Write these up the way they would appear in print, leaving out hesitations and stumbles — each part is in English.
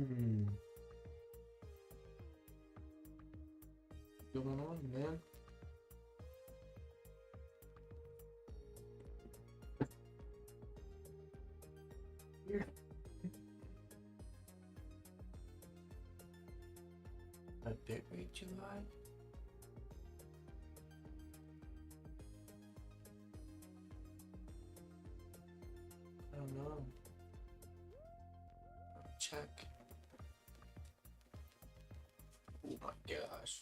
Hmm. Going on, man? Here. A bit rate July? I don't know. Check. Oh my gosh.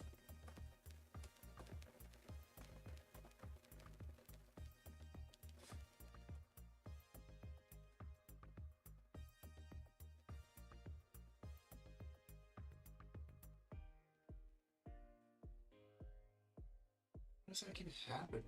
What does that keep happening?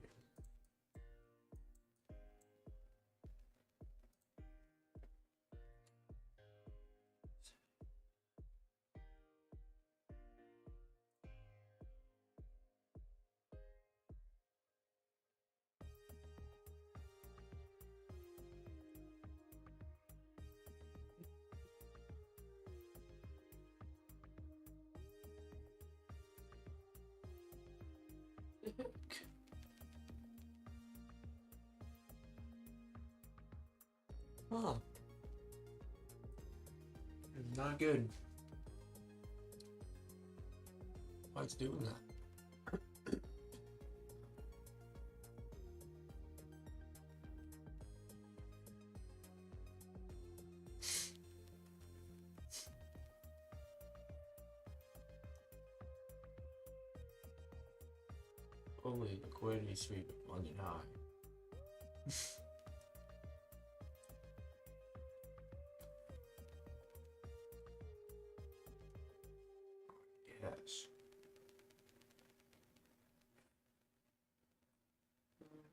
Huh. It's not good. Why it's doing that? Holy liquidity sweep money high. Yes.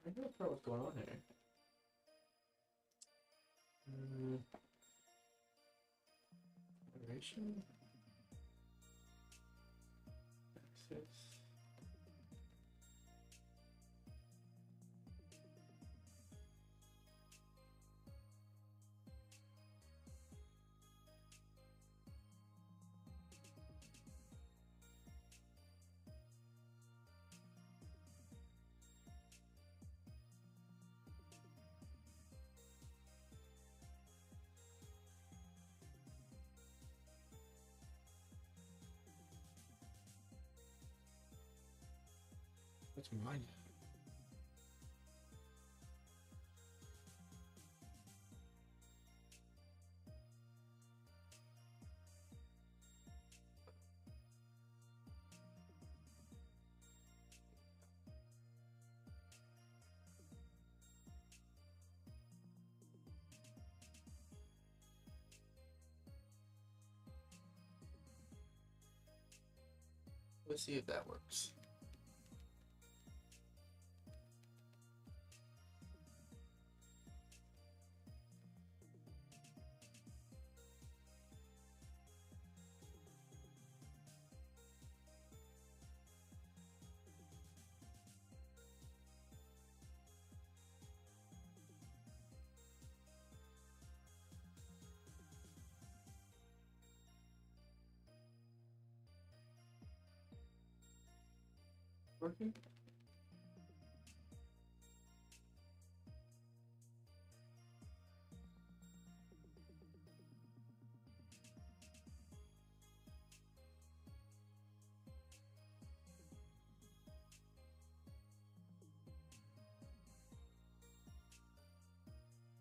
I don't know what's going on here. Moderation? Access. What's mine? Let's see if that works. Working?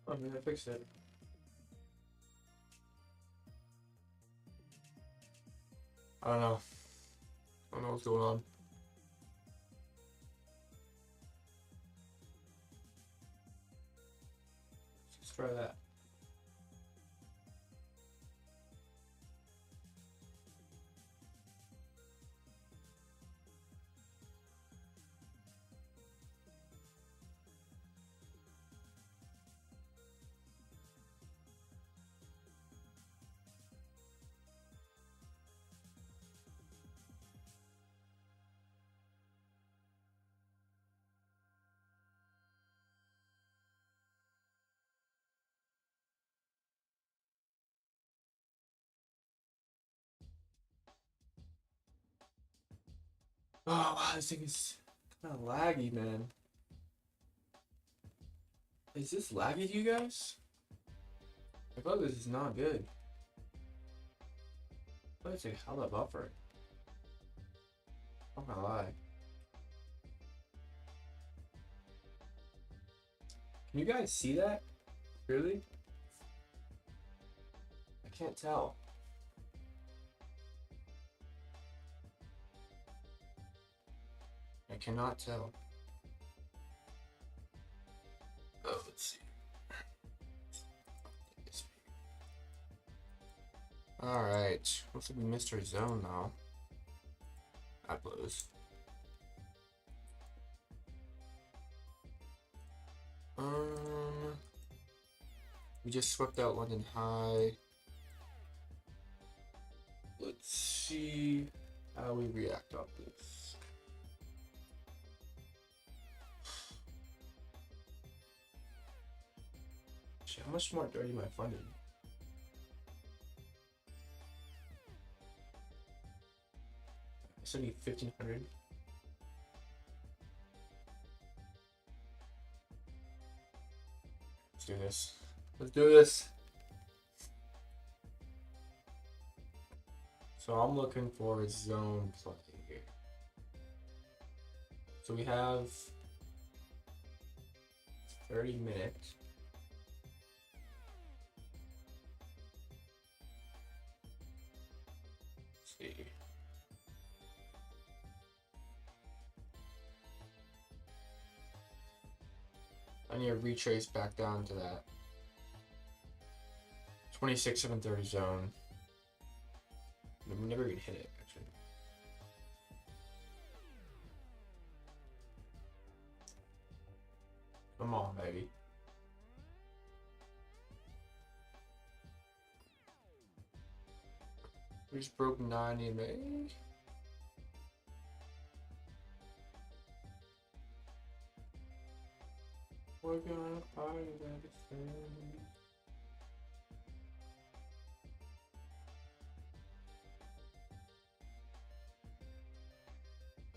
I mean, I fixed it. I don't know. I don't know what's going on. Let's try that. Oh, wow, this thing is kind of laggy, man. Is this laggy to you guys? I feel like this is not good. I feel like it's like hella buffer. I'm not gonna lie. Can you guys see that? Really? I can't tell. I cannot tell. Oh, let's see. Alright. Looks like we missed our zone now. That blows. We just swept out London High. Let's see how we react off this. Shit, how much more dirty am I funded? I still need 1,500. Let's do this. Let's do this. So I'm looking for a zone play here. So we have 30 minutes. Let's see. I need to retrace back down to that 26,730 zone. We never even hit it, actually. Come on, baby. We just broke 90 EMA. We're gonna party that thing.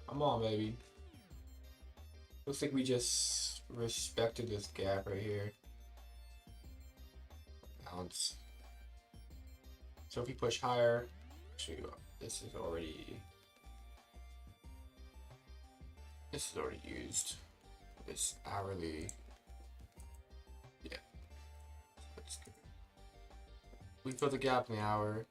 Come on, baby. Looks like we just respected this gap right here. Bounce. So if we push higher, actually, this is already used. This hourly, yeah, that's good. We fill the gap in the hour.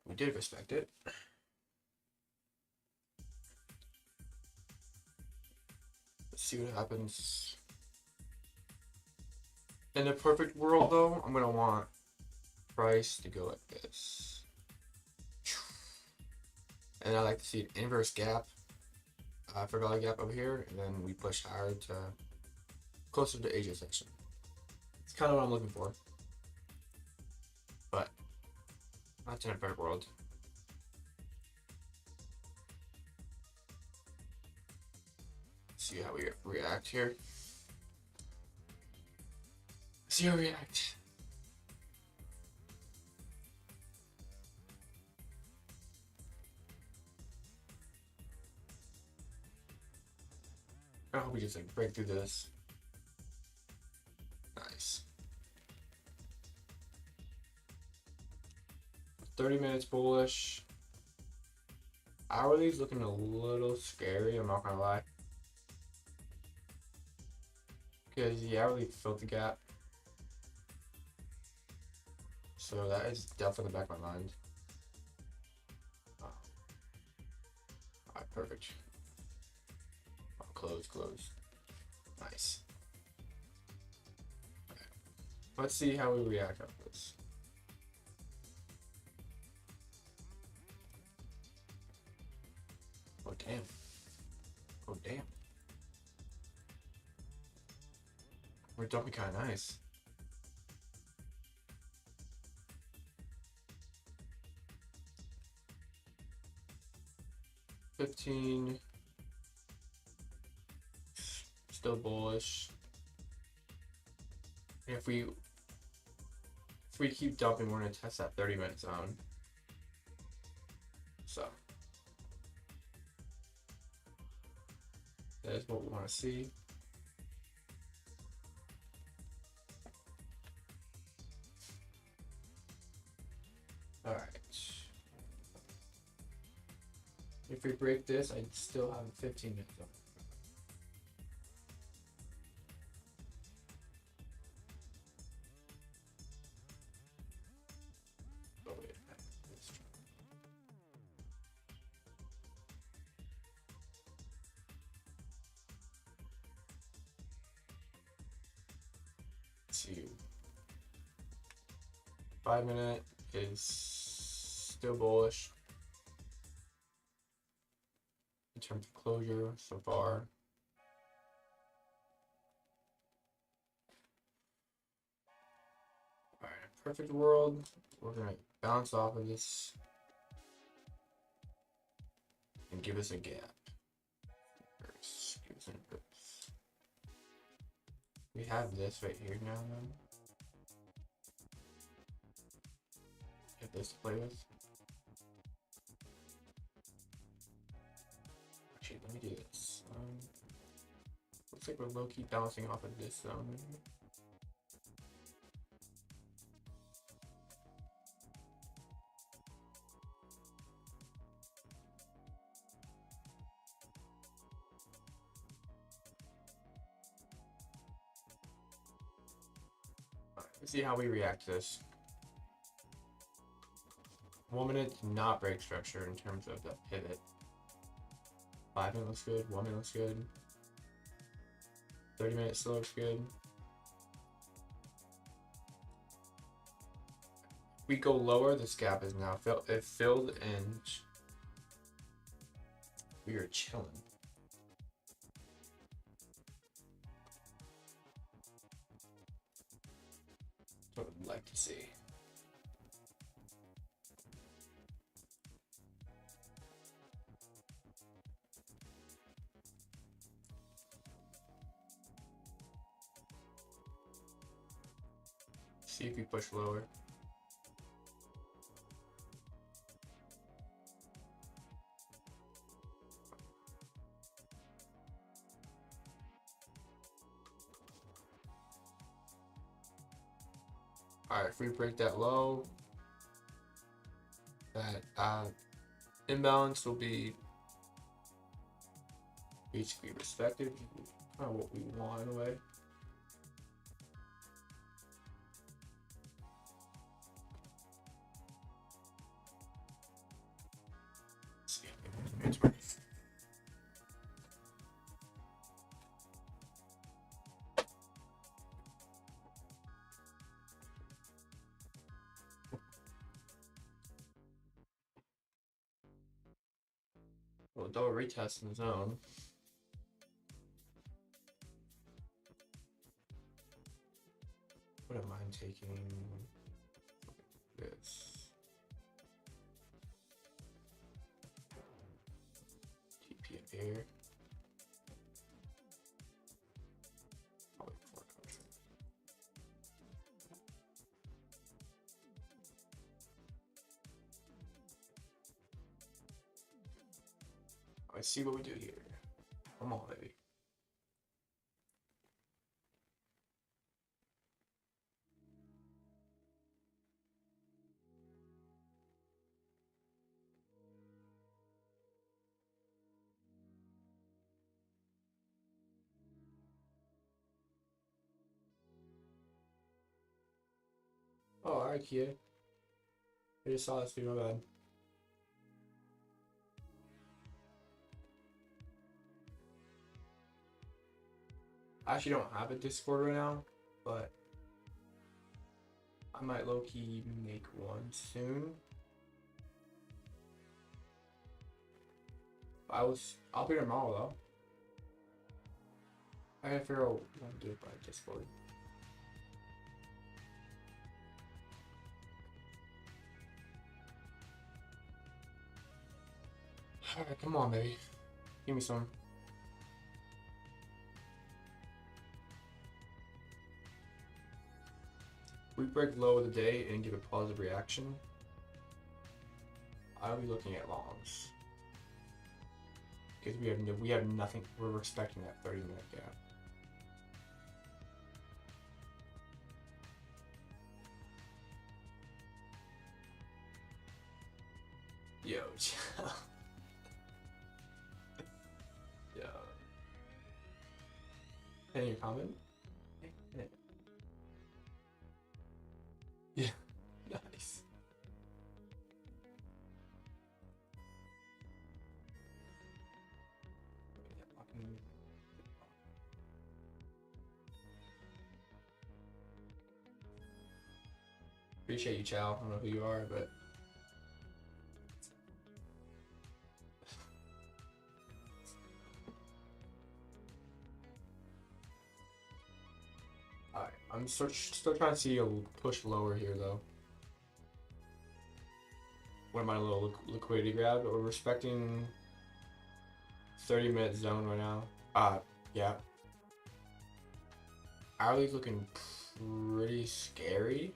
We did respect it. Let's see what happens. In a perfect world, though, I'm gonna want price to go like this. And I like to see an inverse gap for value gap over here, and then we push higher to closer to Asia section. It's kind of what I'm looking for, but not in a perfect world. Let's see how we react here. See how we react. I hope we just like break through this. Nice. 30 minutes bullish. Hourly's looking a little scary, I'm not gonna lie. Because the hourly filled the gap. So that is definitely in the back of my mind. Oh. Alright, perfect. Oh, close. Nice. Okay. Let's see how we react on this. Oh damn. Oh damn. We're dumping kinda nice. $15. Still bullish. And if we if we keep dumping, we're gonna test that 30-minute zone. So that is what we want to see. All right. If we break this, I still have a 15-minute zone. Oh, wait. Let's see. 5-minute is still bullish in terms of closure so far. All right, perfect world. We're gonna bounce off of this and give us a gap. Give us an we have this right here now, then. Have this to play with. Actually, let me do this. Looks like we're low-key bouncing off of this zone. Let's see how we react to this. 1 minute to not break structure in terms of the pivot. 5 minute looks good, 1 minute looks good. 30 minutes still looks good. If we go lower, this gap is now filled and we are chilling. That's what I'd like to see. See if we push lower. Alright, if we break that low, that imbalance will be basically respected. Kind of what we want in a way. Let's see. Well, double retest in the zone. Wouldn't mind taking this. TP up here. Probably 4 contract. Let's see what we do here. Come on, baby. Oh, alright, Kia. I just saw this video, my bad. I actually don't have a Discord right now, but I might low-key make one soon. I'll be tomorrow though. I gotta figure out what to do by Discord. Alright, come on, baby. Give me some. We break low of the day and give a positive reaction. I'll be looking at longs because we have nothing. We're respecting that 30-minute gap. Yo, yo. Any comment? Yeah, nice. Appreciate you, Chow. I don't know who you are, but alright. I'm still trying to see a push lower here though. What am I, a little liquidity grab? We're respecting 30-minute zone right now. Yeah. Hourly's looking pretty scary.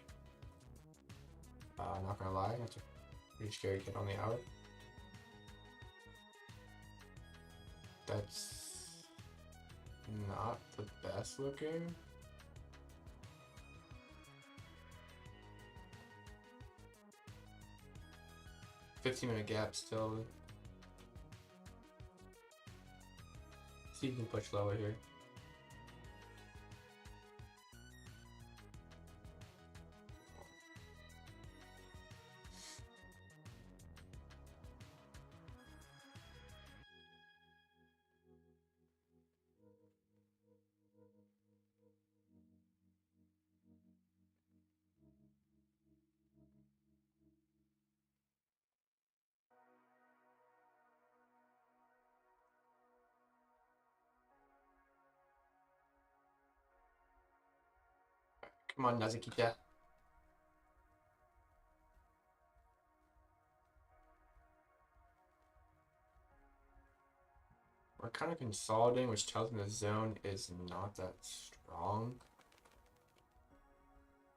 Not gonna lie, that's a pretty scary kid on the hour. That's not the best looking. $15-minute gap still. See if you can push lower here. Come on, Nazakita. We're kind of consolidating, which tells me the zone is not that strong.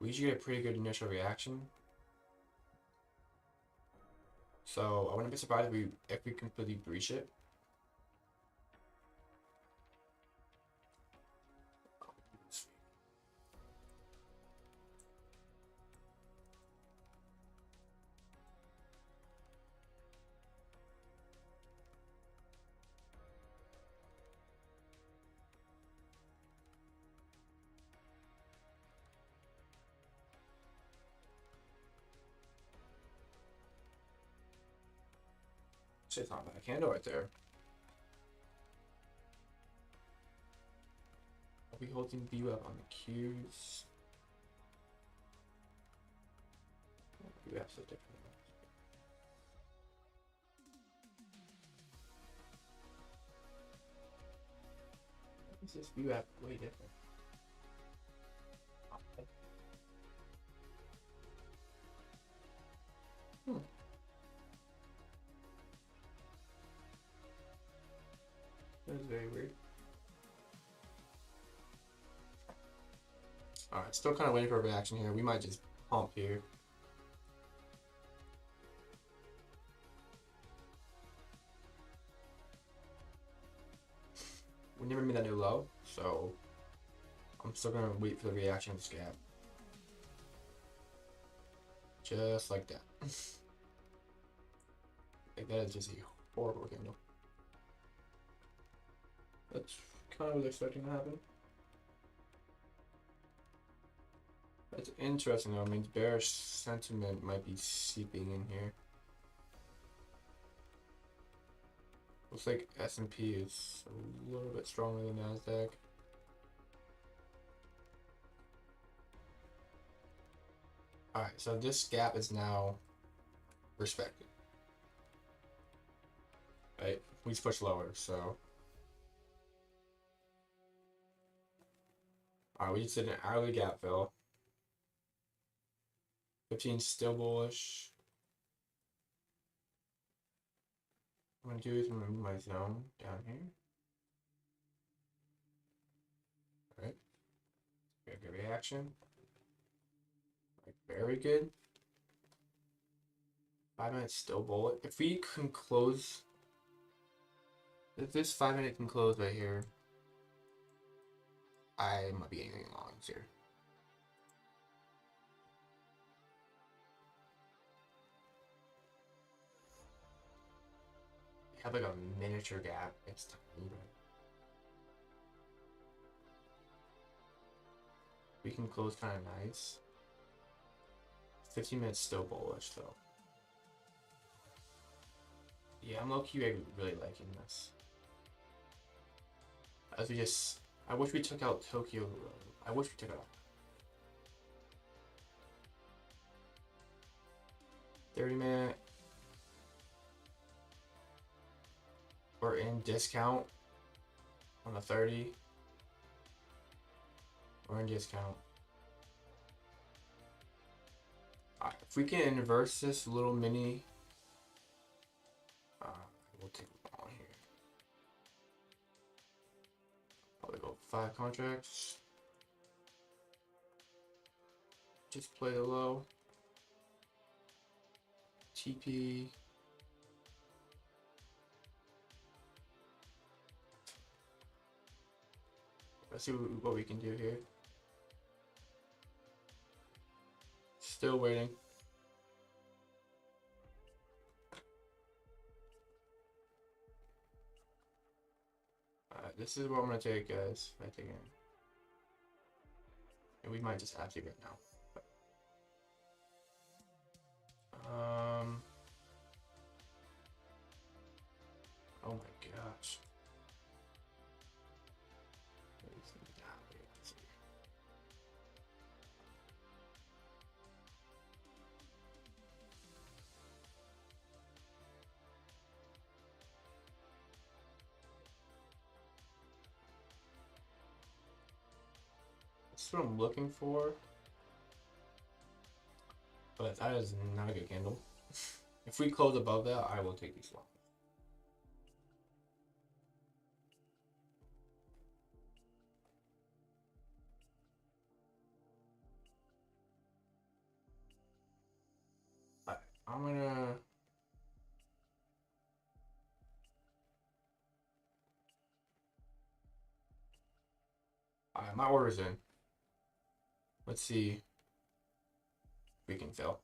We usually get a pretty good initial reaction. So I wouldn't be surprised if we completely breach it. Shit's not a bad candle right there. Are we holding view up on the cues? View app's so different. Is this view app way different? That is very weird. Alright, still kind of waiting for a reaction here. We might just pump here. We never made that new low, so I'm still gonna wait for the reaction of this gap. Just like that. Like that is just a horrible candle. That's kind of what I was expecting to happen. That's interesting though. I mean, bearish sentiment might be seeping in here. Looks like S&P is a little bit stronger than NASDAQ. Alright, so this gap is now respected. Right? We just push lower, so. Alright, we just did an hourly gap fill. 15 still bullish. What I'm gonna do is remove my zone down here. Alright. Good reaction. very good. 5 minutes still bullet. If we can close, if this 5 minute can close right here, I might be aiming longs here. We have like a miniature gap. It's tiny, but we can close kind of nice. 15 minutes still bullish though. Yeah, I'm low-key really liking this. As we just, I wish we took out Tokyo. I wish we took out 30-minute. We're in discount on the 30. We're in discount. Alright, if we can inverse this little mini, we'll take it on here. Probably go 5 contracts. Just play the low. TP. Let's see what we can do here. Still waiting. This is what I'm gonna take, guys. I take it. And we might just activate now. Oh my gosh. That's what I'm looking for. But that is not a good candle. If we close above that, I will take these long. I'm gonna my order's in. Let's see if we can fill.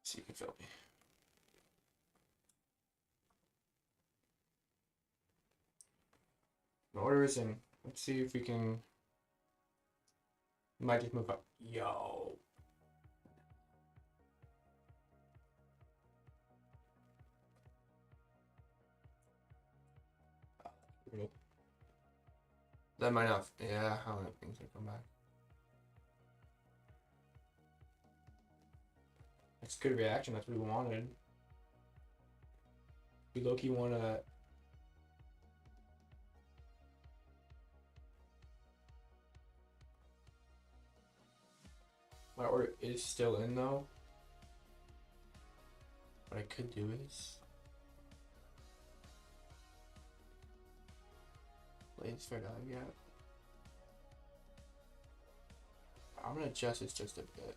See if you can fill me. My order is in. Let's see if we can. We might just move up. Yo. That might not. Yeah, how many things will come back? That's good reaction. That's what we wanted. We low-key wanna. My order is still in though. What I could do is play this fair value gap. I'm gonna adjust this just a bit.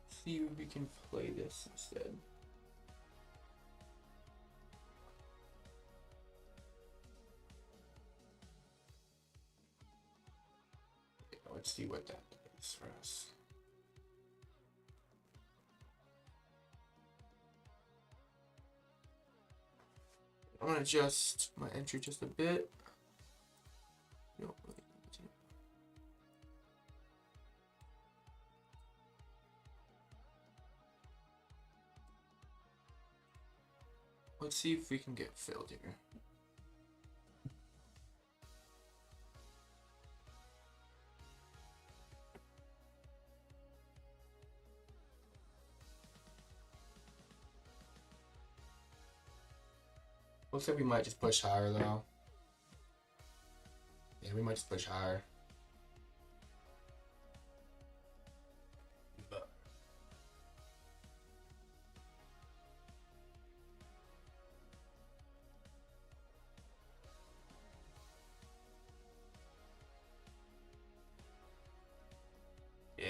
See if we can play this instead. Yeah, let's see what that is for us. I'm gonna adjust my entry just a bit. No, really. Let's see if we can get filled here. Looks like we might just push higher though. Yeah, we might just push higher. But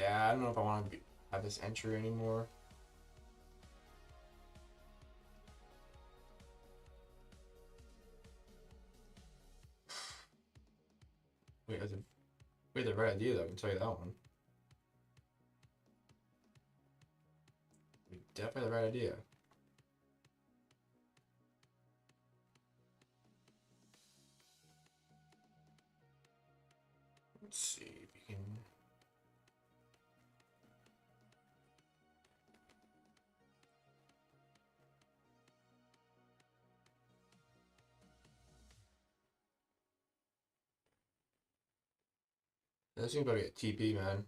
Yeah, I don't know if I want to have this entry anymore. Wait, we had the right idea though, I can tell you that one. We definitely had the right idea. Let's see if we can. This seems like a TP, man.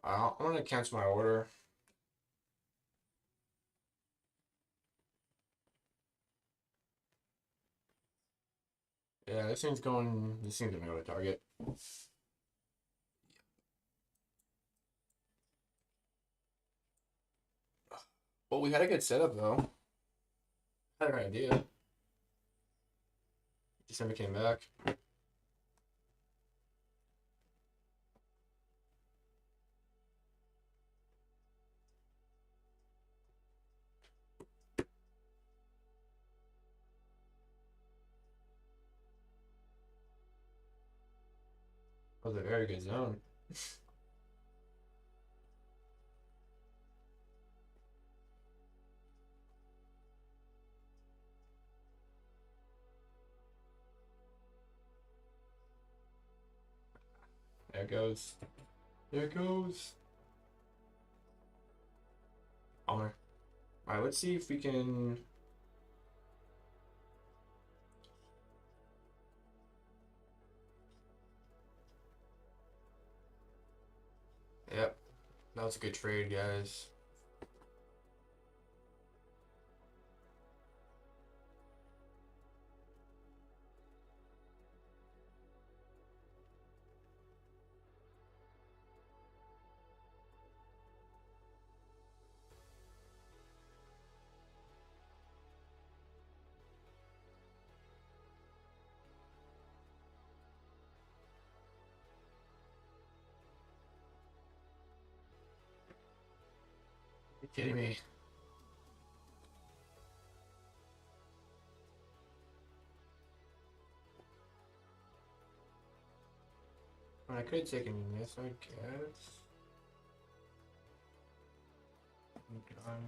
I'm gonna cancel my order. Yeah, this thing's going. This thing's gonna go to Target. Well, we had a good setup though. Had a good idea. Just never came back. That was a very good zone. There it goes. There it goes. Bummer. Alright, let's see if we can. Yep, that was a good trade, guys. You kidding me? I could have taken this, I guess. Um,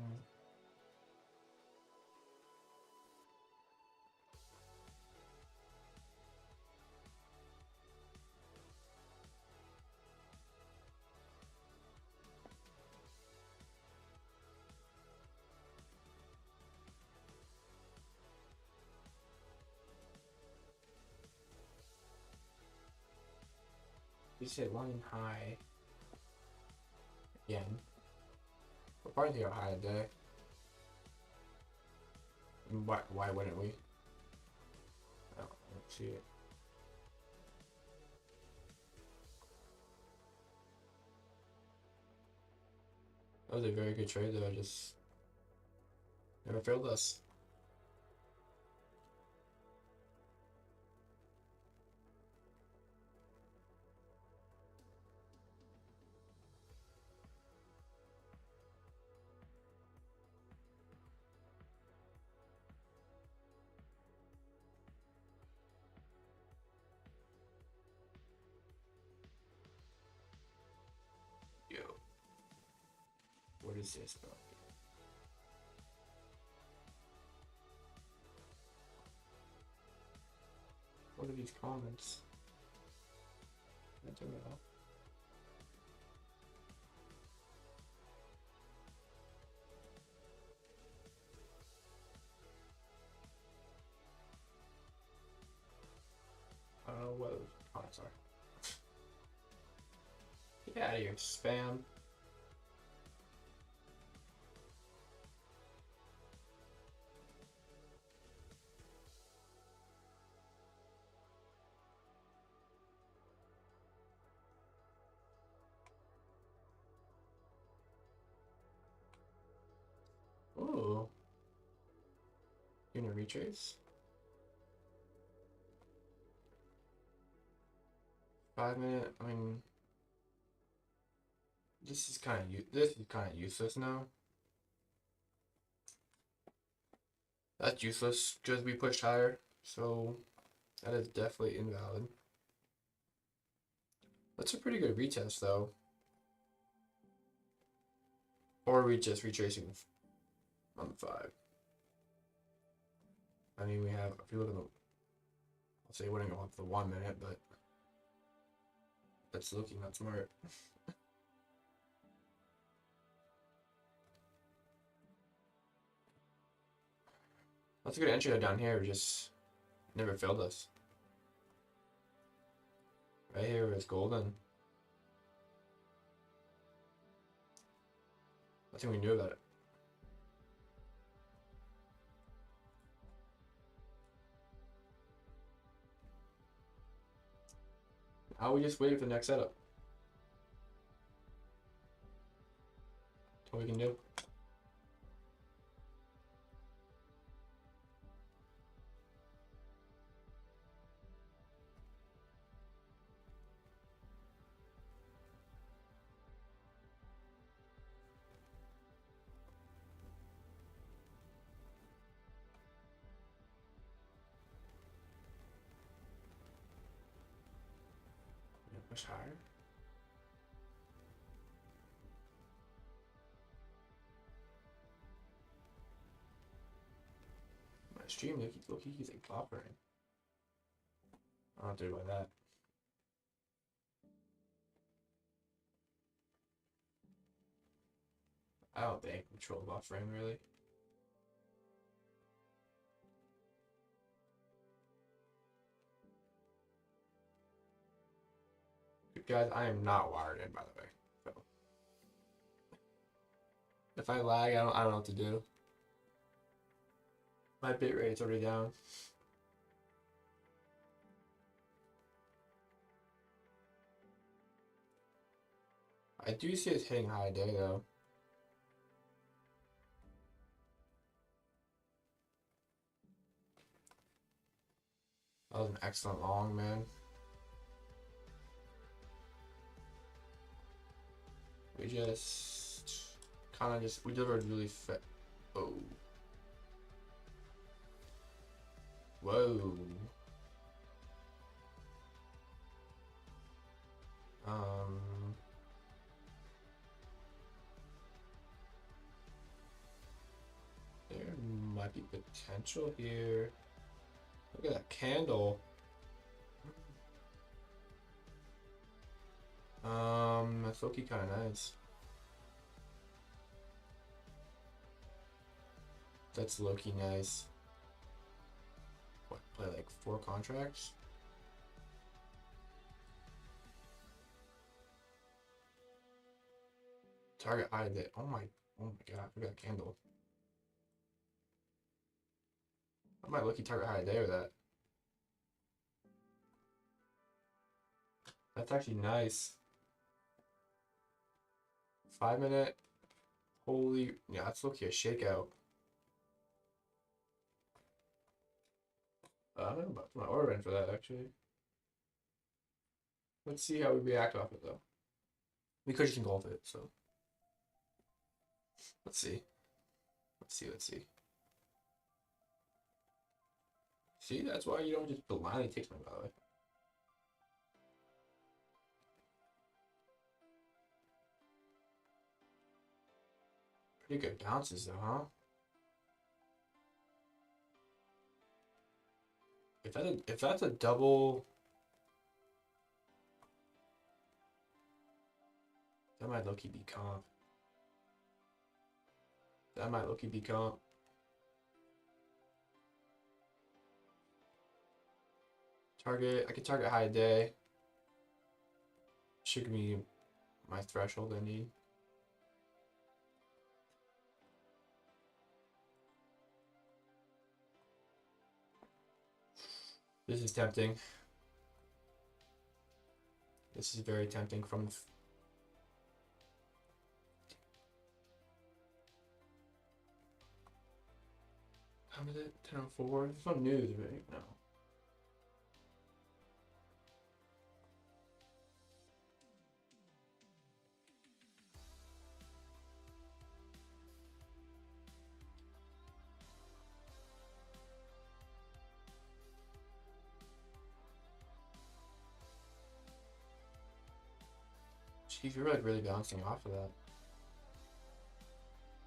you said one high again. We're probably go high today. Why wouldn't we? Oh, I don't see it. That was a very good trade though, I just never failed us. Yo, what is this, bro? What are these comments? I don't know. I don't know what those comments are. Get out of here, spam. Ooh. You gonna retrace? 5 minute. I mean, this is kind of useless now. That's useless because we pushed higher, so that is definitely invalid. That's a pretty good retest though. Or are we just retracing on the 5? I mean, we have, if you look at the, I'll say it wouldn't go up to the 1 minute, but that's looking not smart. That's a good entry down here, just never failed us. Right here is golden. I think we knew about it. Now we just wait for the next setup. That's what we can do. Push higher. My stream look he's like buffering. I don't do by that. I don't think control buffering really. Guys, I am not wired in, by the way. So if I lag, I don't know what to do. My bit rate's already down. I do see it's hitting high day though. That was an excellent long, man. We just kind of we delivered really fit. Oh. Whoa. There might be potential here. Look at that candle. That's looking kind of nice. That's low-key nice. What, play like 4 contracts? Target high that. Oh my god, I forgot candle. I might lucky target high there with that. That's actually nice. 5 minute. Holy, yeah, that's looking a shakeout. I don't know about my order in for that actually. Let's see how we react off it though. We could just engulf it, so let's see. Let's see. See, that's why you don't just blindly take something, by the way. Pretty good bounces though, huh? If that's a double, that might low-key be comp. That might low-key be comp. Target, I can target high day. Should give me my threshold I need. This is tempting. This is very tempting from the time is it? 10:04? There's no news, right? No. Jeez, you're like really bouncing off of that.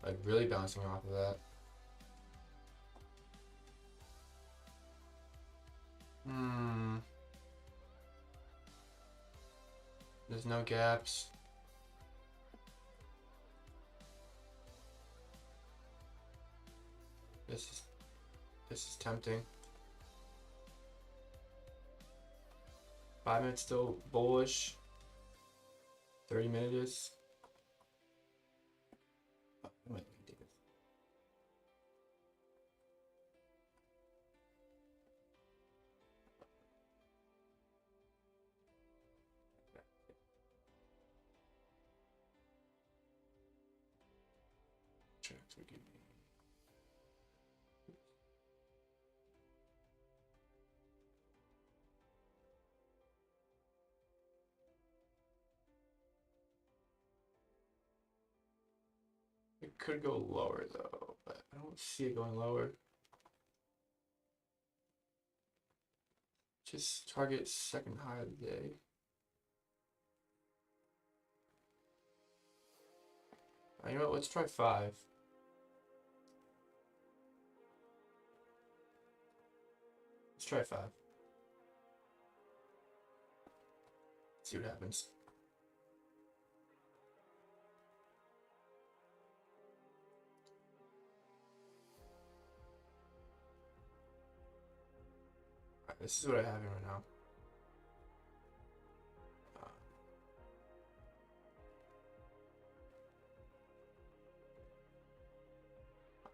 Like really bouncing off of that. There's no gaps. This is tempting. 5 minutes still bullish. 30 minutes. Oh, wait, take this. Tracks we give me. It could go lower though, but I don't see it going lower. Just target second high of the day. You know what? Let's try 5. Let's try 5. See what happens. Alright, this is what I have here right now.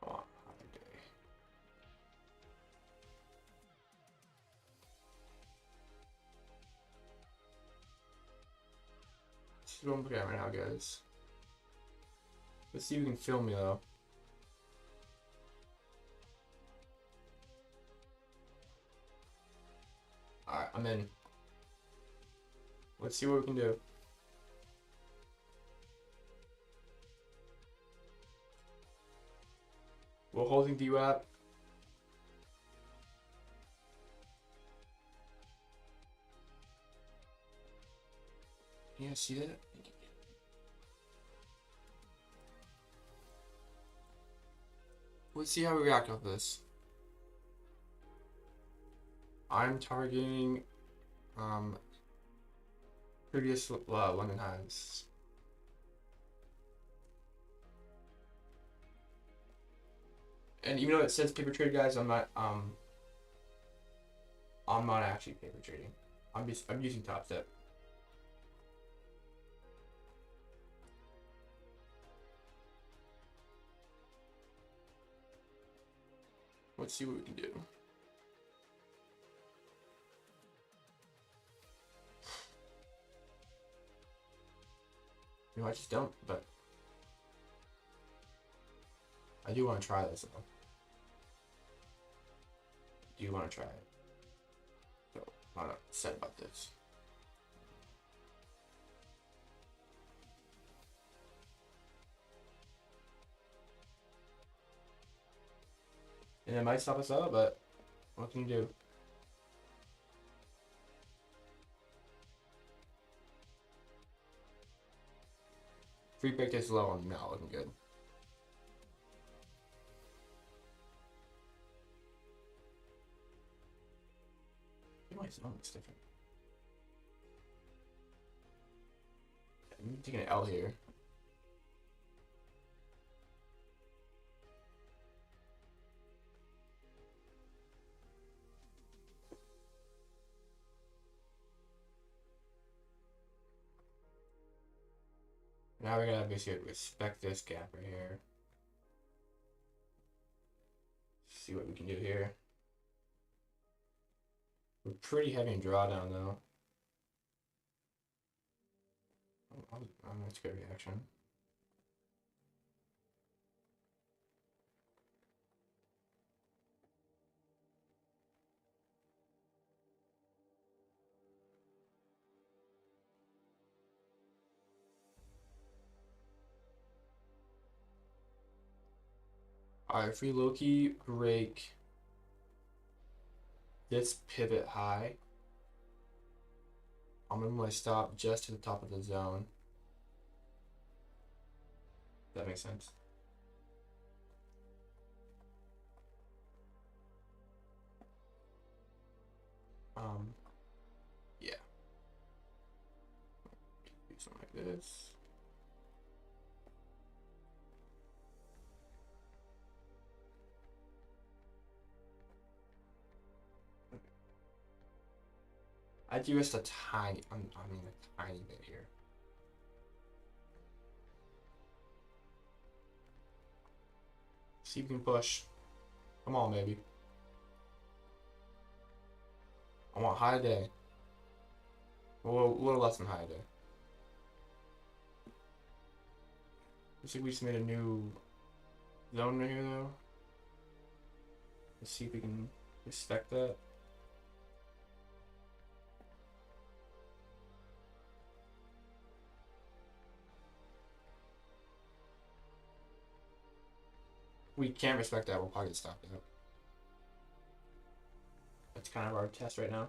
I want high day. This is what I'm looking at right now, guys. Let's see if you can film me though. Alright, I'm in. Let's see what we can do. We're holding VWAP. Yeah, see that? Let's see how we react off this. I'm targeting previous London highs. And even though it says paper trade, guys, I'm not actually paper trading. I'm using Top Step. Let's see what we can do. You know, I just don't, but I do want to try this though. Do you want to try it? So, I'm not upset about this. And it might stop us out, but what can you do? Free break is low on now, looking good. My zone looks different. I'm taking an L here. Now we gotta basically respect this gap right here. See what we can do here. We're pretty heavy in drawdown though. Oh, that's a good reaction. Alright, if we low-key break this pivot high, I'm gonna move my stop just to the top of the zone. That makes sense. Yeah. Do something like this. I do just a tiny, I mean a tiny bit here. See if you can push. Come on, baby. I want high day. A little less than high day. Looks like we just made a new zone right here, though. Let's see if we can respect that. We can't respect that. We'll probably get stopped out. That's kind of our test right now.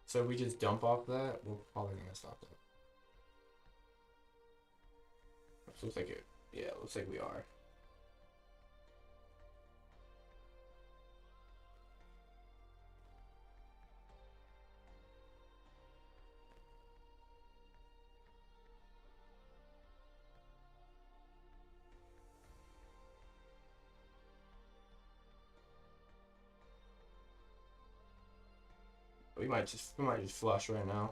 So if we just dump off that, we're probably gonna stop that. Looks like it. Yeah, looks like we are. We might just flush right now.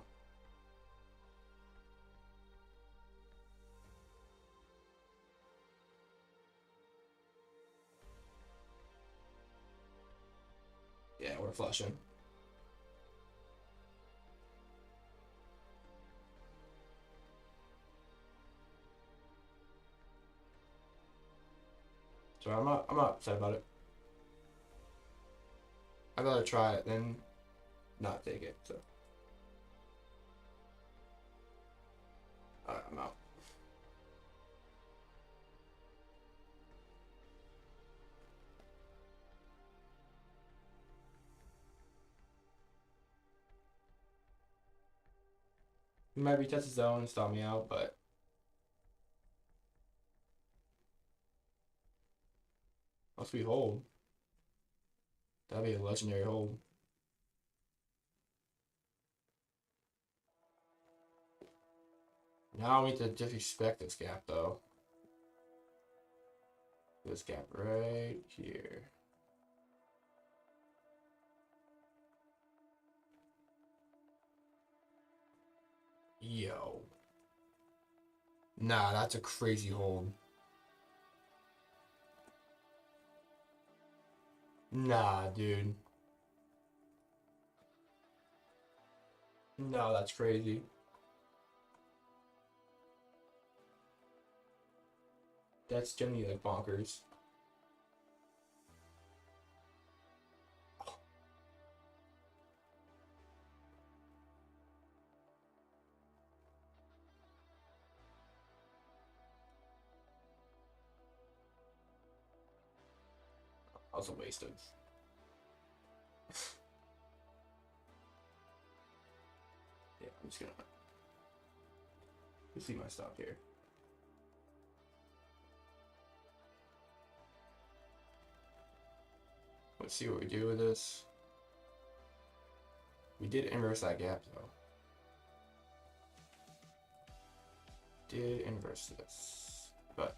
Yeah, we're flushing. So I'm not upset about it. I'd rather try it than not take it. So alright, I'm out. He might retest his zone and stop me out, but unless we hold, that'd be a legendary hold. Now we need to disrespect this gap though. This gap right here. Yo. Nah, that's a crazy hold. Nah, dude. No, that's crazy. That's generally like bonkers. Also wasted. Yeah, I'm just gonna see my stop here. Let's see what we do with this. We did inverse that gap though. Did inverse this, but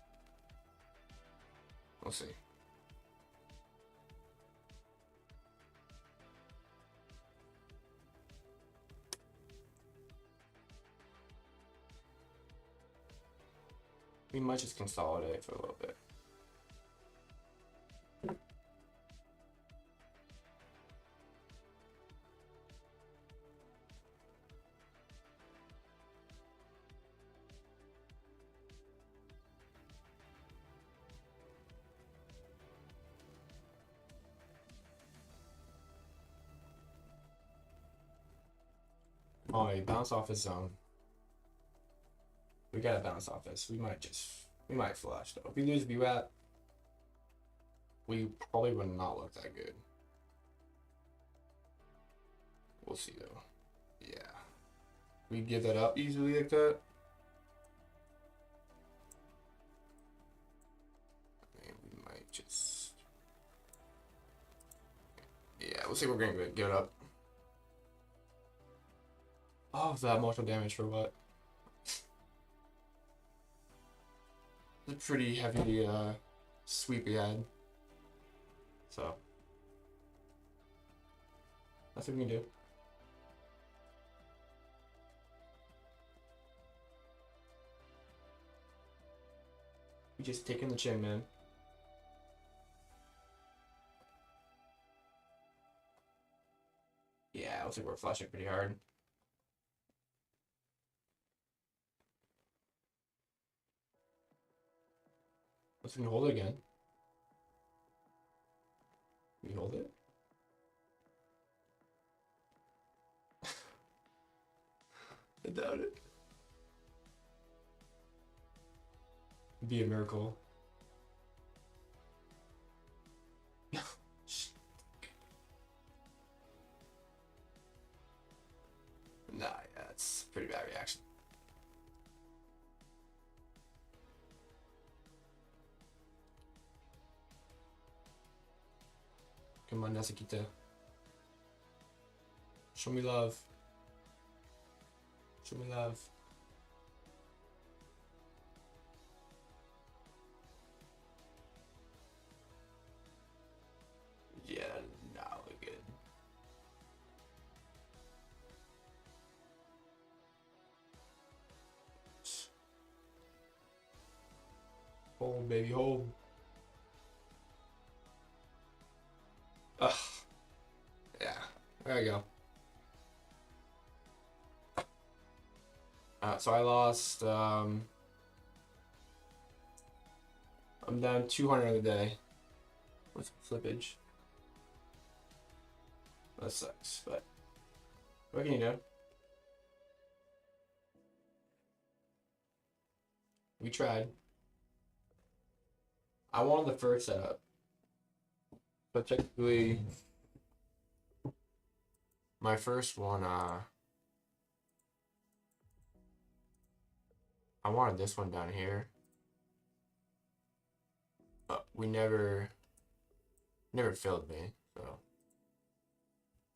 we'll see. We might just consolidate for a little bit. Oh, he bounced off his zone. We gotta bounce off this. We might flush though. If we lose VWAP, we probably would not look that good. We'll see though. Yeah. We give that up easily like that. And we might just. Yeah, we'll see if we're gonna give it up. Oh, that emotional damage for what? It's a pretty heavy sweep we had. So that's what we can do. We just take in the chin, man. Yeah, looks like we're flashing pretty hard. Let's hold it again. We hold it. I doubt it. It'd be a miracle. Nah, yeah, it's a pretty bad reaction. Come on, Nasakita. Show me love. Show me love. Yeah, now we're good. Hold, baby, hold. Ugh. Yeah, there you go. So I lost, I'm down 200 of the day with flippage. That sucks, but what can you do? We tried. I wanted the first setup, but technically, my first one, I wanted this one down here, but we never filled me, so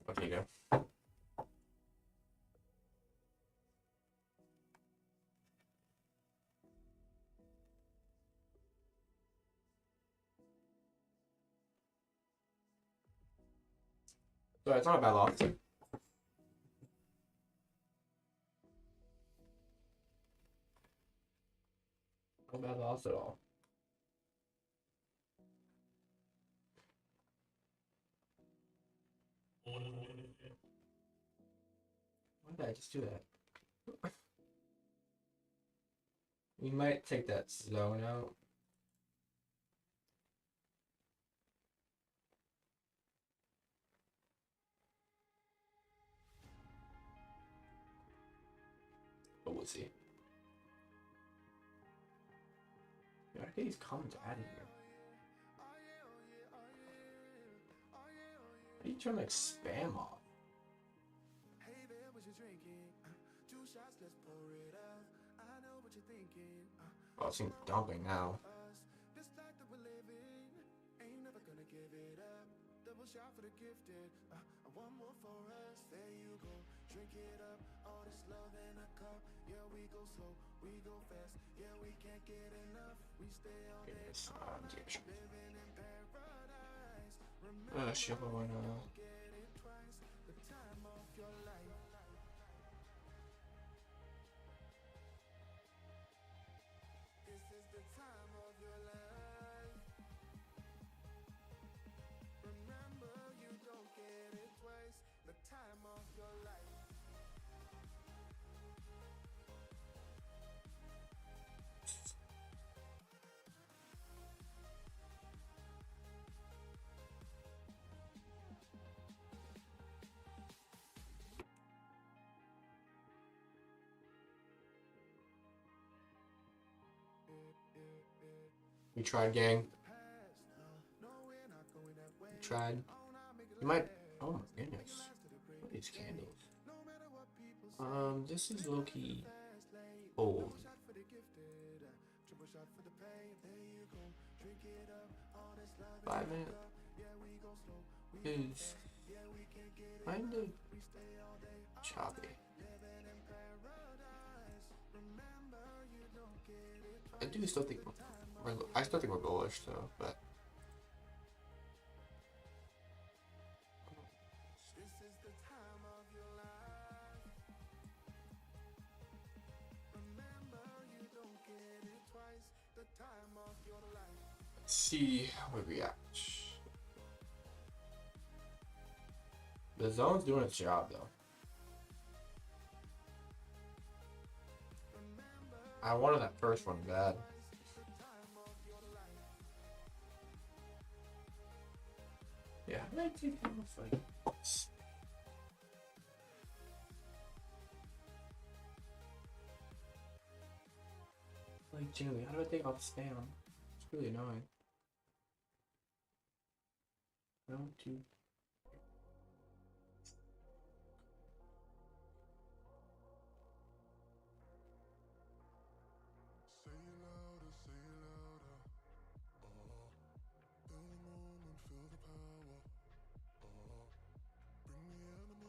what can you do? So it's not a bad loss. Not a bad loss at all. Why did I just do that? We might take that zone out. But we'll see. Yeah, I get these comments out of here. How do you turn like spam off? Oh, it seems dumping now. Goodness, shit, I wanna. We tried, gang. We tried. You might. Oh my goodness. these candles. This is low-key old. 5 minute is kind of choppy. I do still think we're bullish though, but let's see where we at. The zone's doing its job though. I wanted that first one bad. Yeah, I might take him off like this. Like, Jimmy, how do I take off spam? It's really annoying. No, two.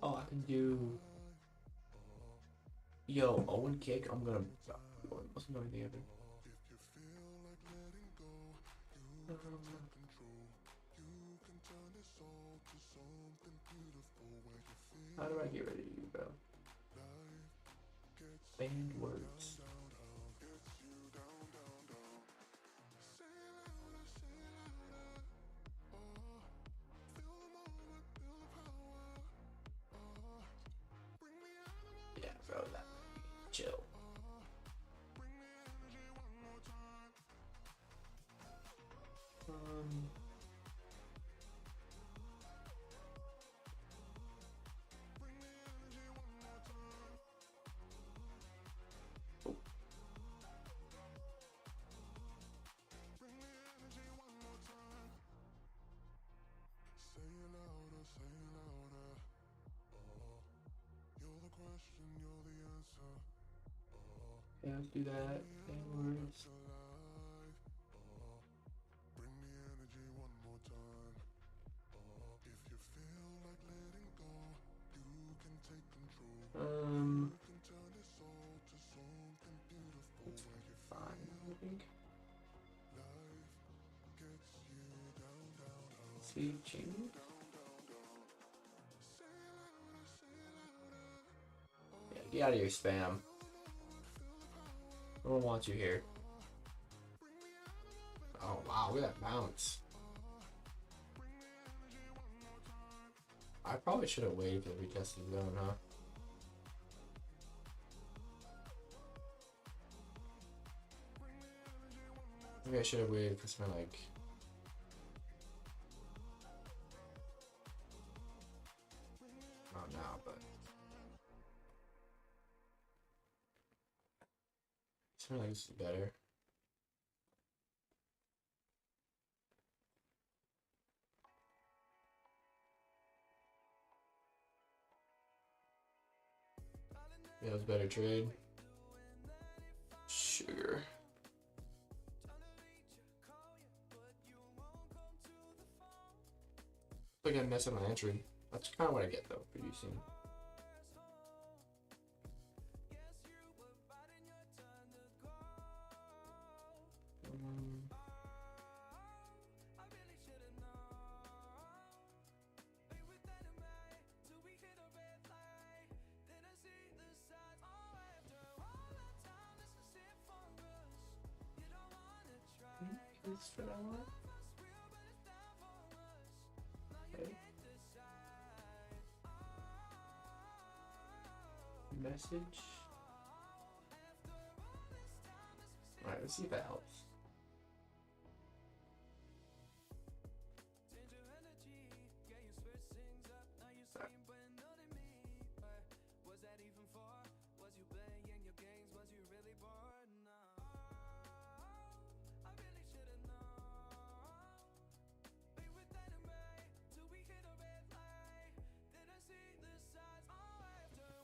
Oh, I can do. Yo, Owen kick. I'm gonna. What's another the other? How do I get rid of you, bro? Banned words. Yeah, bro, that chill. Yeah, let's do that. Words. It's fine, I think. See, change. Yeah, get out of your spam. No one wants you here. Oh wow, look at that bounce. I probably should have waited till we tested the zone, huh? Maybe I should have waited for something like. Not now, but. Something like this is better. Yeah, it was a better trade. Sugar. Like I mess up my entry. That's kind of what I get though, producing. For that one. Okay. Message. Alright, let's see if that helps.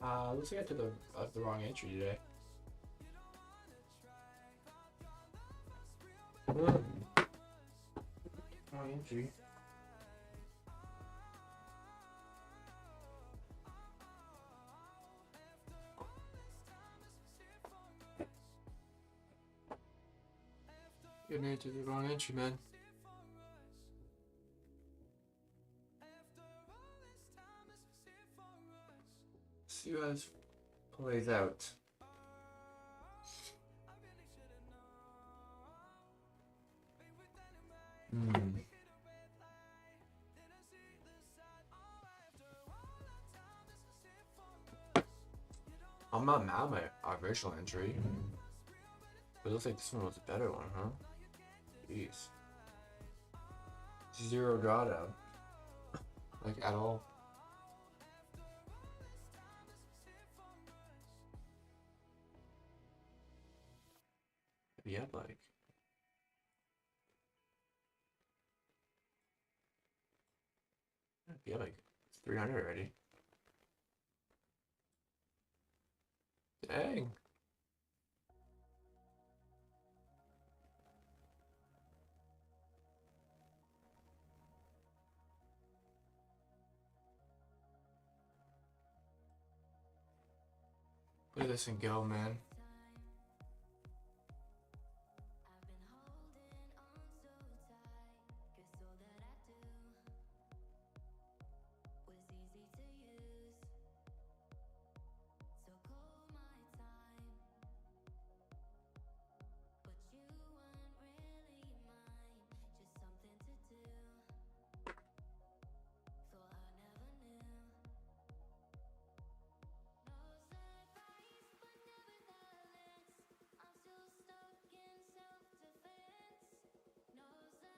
Looks like I did the wrong entry today. Wrong entry. You made the wrong entry, man. See how this plays out. I'm not mad at my original entry. But it looks like this one was a better one, huh? Jeez. 0 drawdown. Like, at all. Yeah, like. Yeah, like, it's 300 already. Dang. Look at this thing go, man.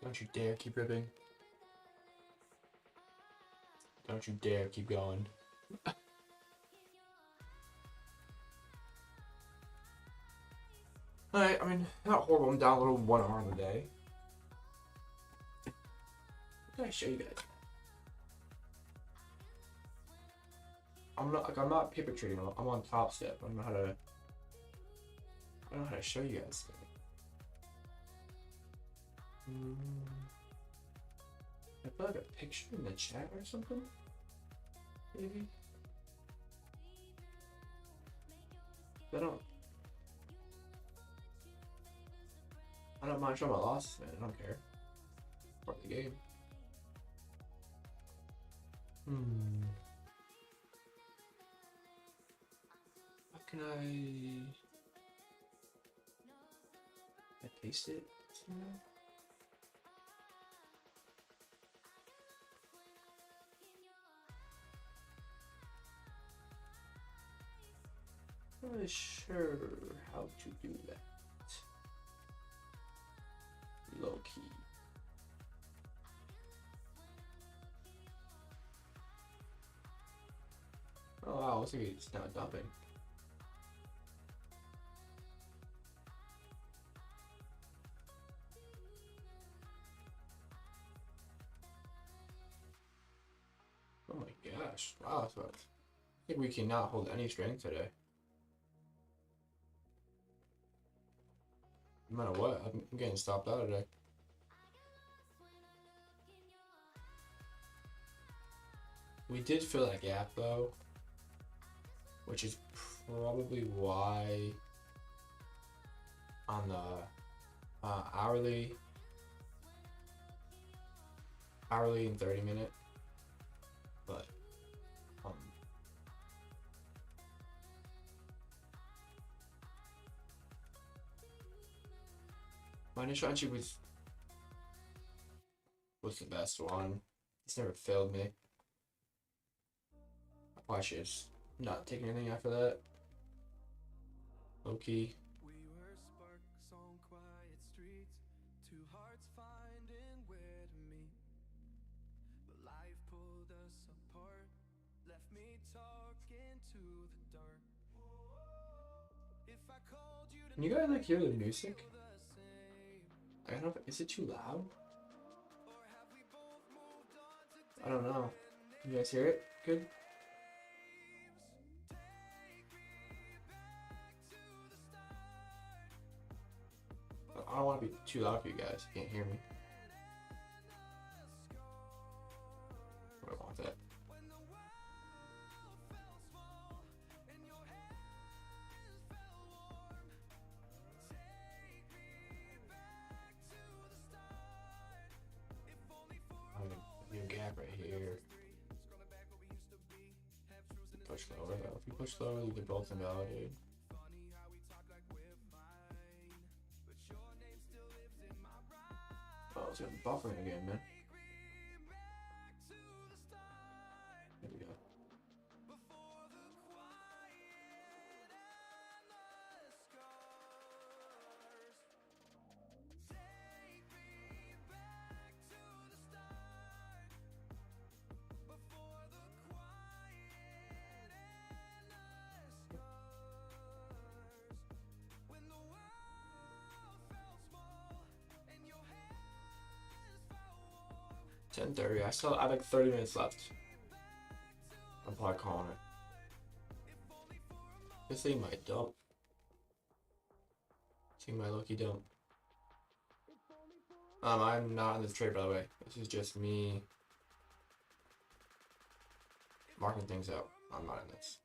Don't you dare keep ripping. Don't you dare keep going. Alright, I mean, not horrible. I'm down a little 1 arm a day. What can I show you guys? I'm not paper trading. I'm on Top Step. I don't know how to show you guys. I put like a picture in the chat or something? Maybe? I don't mind showing my losses, man. I don't care. Part of the game. How can I paste it? I'm not really sure how to do that. Low key. Oh wow, looks like it's now dumping. Oh my gosh, wow, so I think we cannot hold any strength today. No matter what, I'm getting stopped out today. We did fill that gap though, which is probably why on the hourly and 30-minute, but my initial entry was the best one. It's never failed me. I probably should just not take anything after that. Low key. Can you guys like hear the music? I don't know. Is it too loud? I don't know. Can you guys hear it? Good. be too loud for you guys. You can't hear me. I don't want that. New gap right here. Push lower though. If you push lower, you get both invalidated. Oh, it's getting buffering again, man. There we go. $10:30. I have like 30 minutes left. I'm probably calling it. This thing might dump. This thing might lucky dump. I'm not in this trade, by the way. This is just me marking things out. I'm not in this.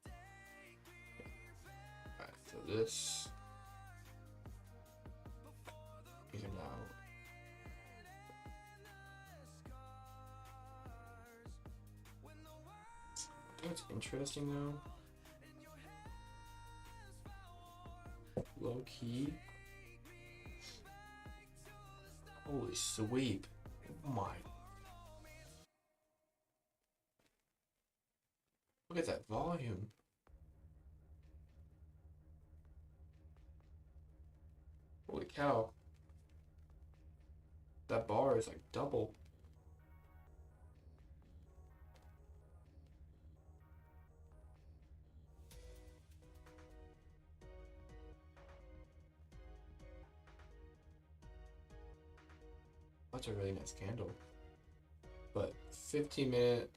Alright, so this. These are now. What's interesting though, low key, holy sweep, oh my, look at that volume, holy cow, that bar is like double. That's a really nice candle. But 15-minute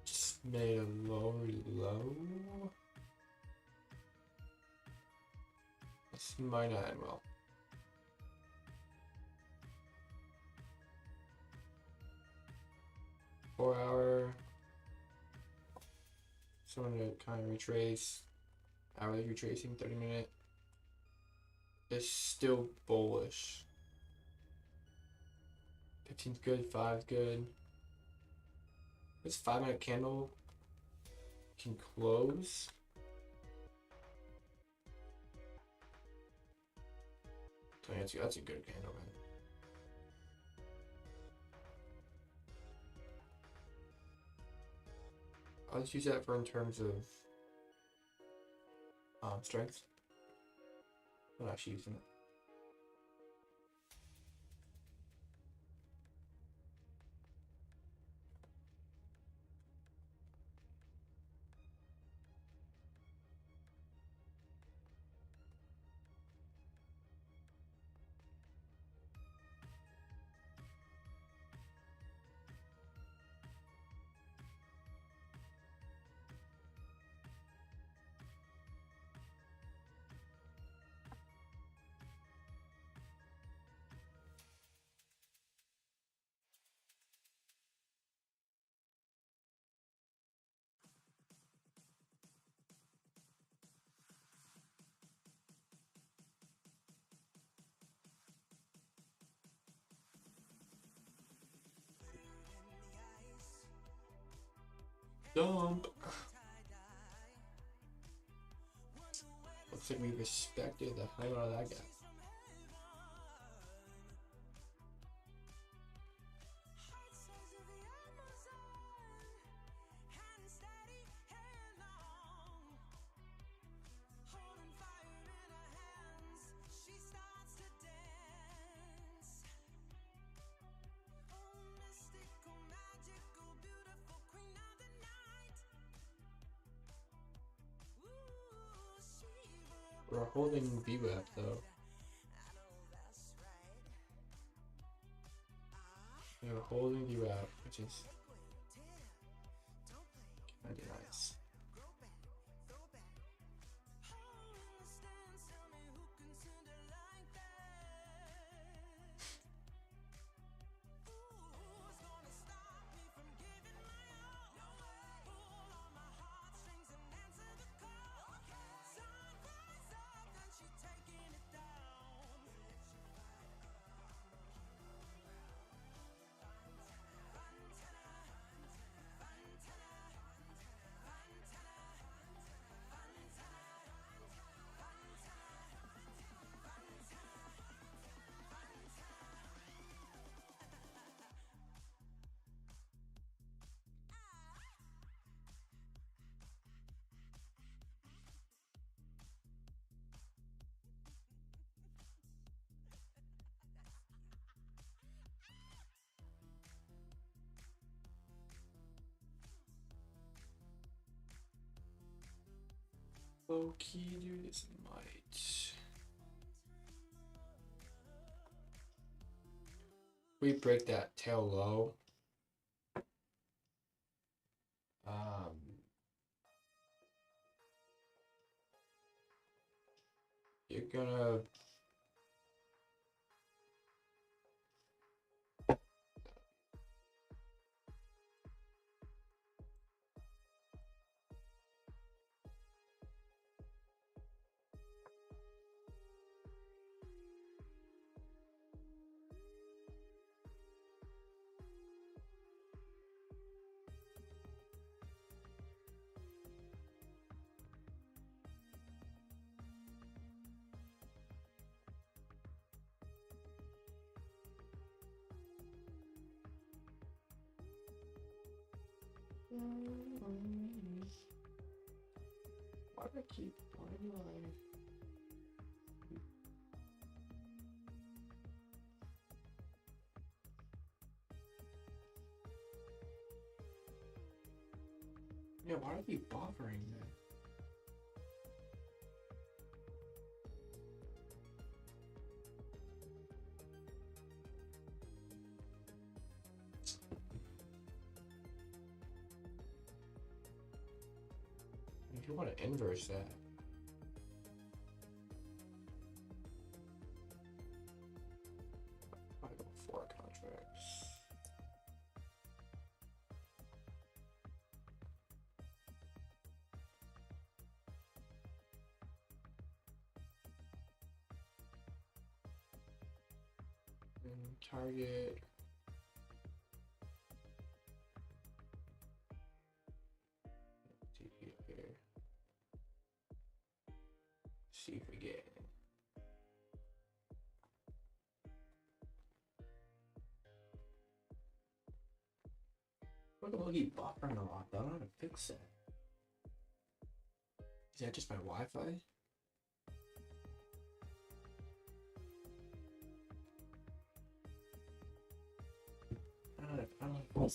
just made a lower low. This might not end well. Four-hour. So I'm gonna kind of retrace. Hourly retracing, 30-minute. It's still bullish. 15's good, 5's good. This 5-minute candle can close. So that's a good candle, man. I'll just use that for in terms of strength. I'm not actually using it. Dump. Looks like we respected the hell out of that guy. We're holding VWAP though. We're holding VWAP, which is kind of nice. Low key, dude, this might. We break that tail low. You're gonna. Why do I keep? Why do I? Yeah, why do I keep buffering that? If you want to inverse that. I go 4 contracts. And target. TP here. See if we get. Look at keep buffering a lot. I don't know how to fix that. Is that just my Wi-Fi? I don't know.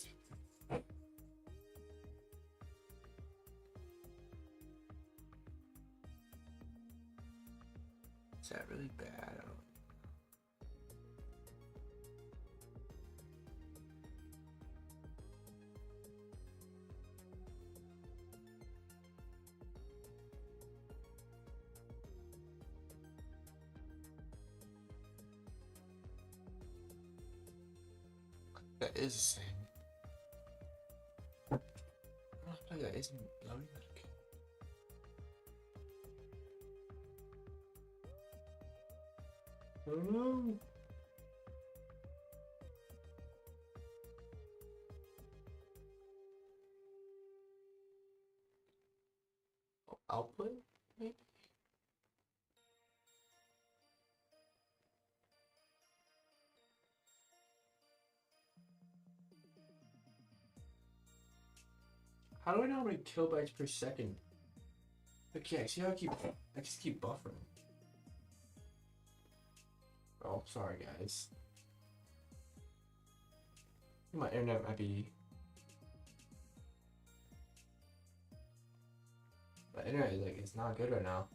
Is that really bad? I don't know. That is the same. I don't know why that isn't loading. I don't know. Output, maybe? How do I know how many kilobytes per second? Okay, see how I just keep buffering. Oh, sorry guys. My internet might be. My internet is like it's not good right now.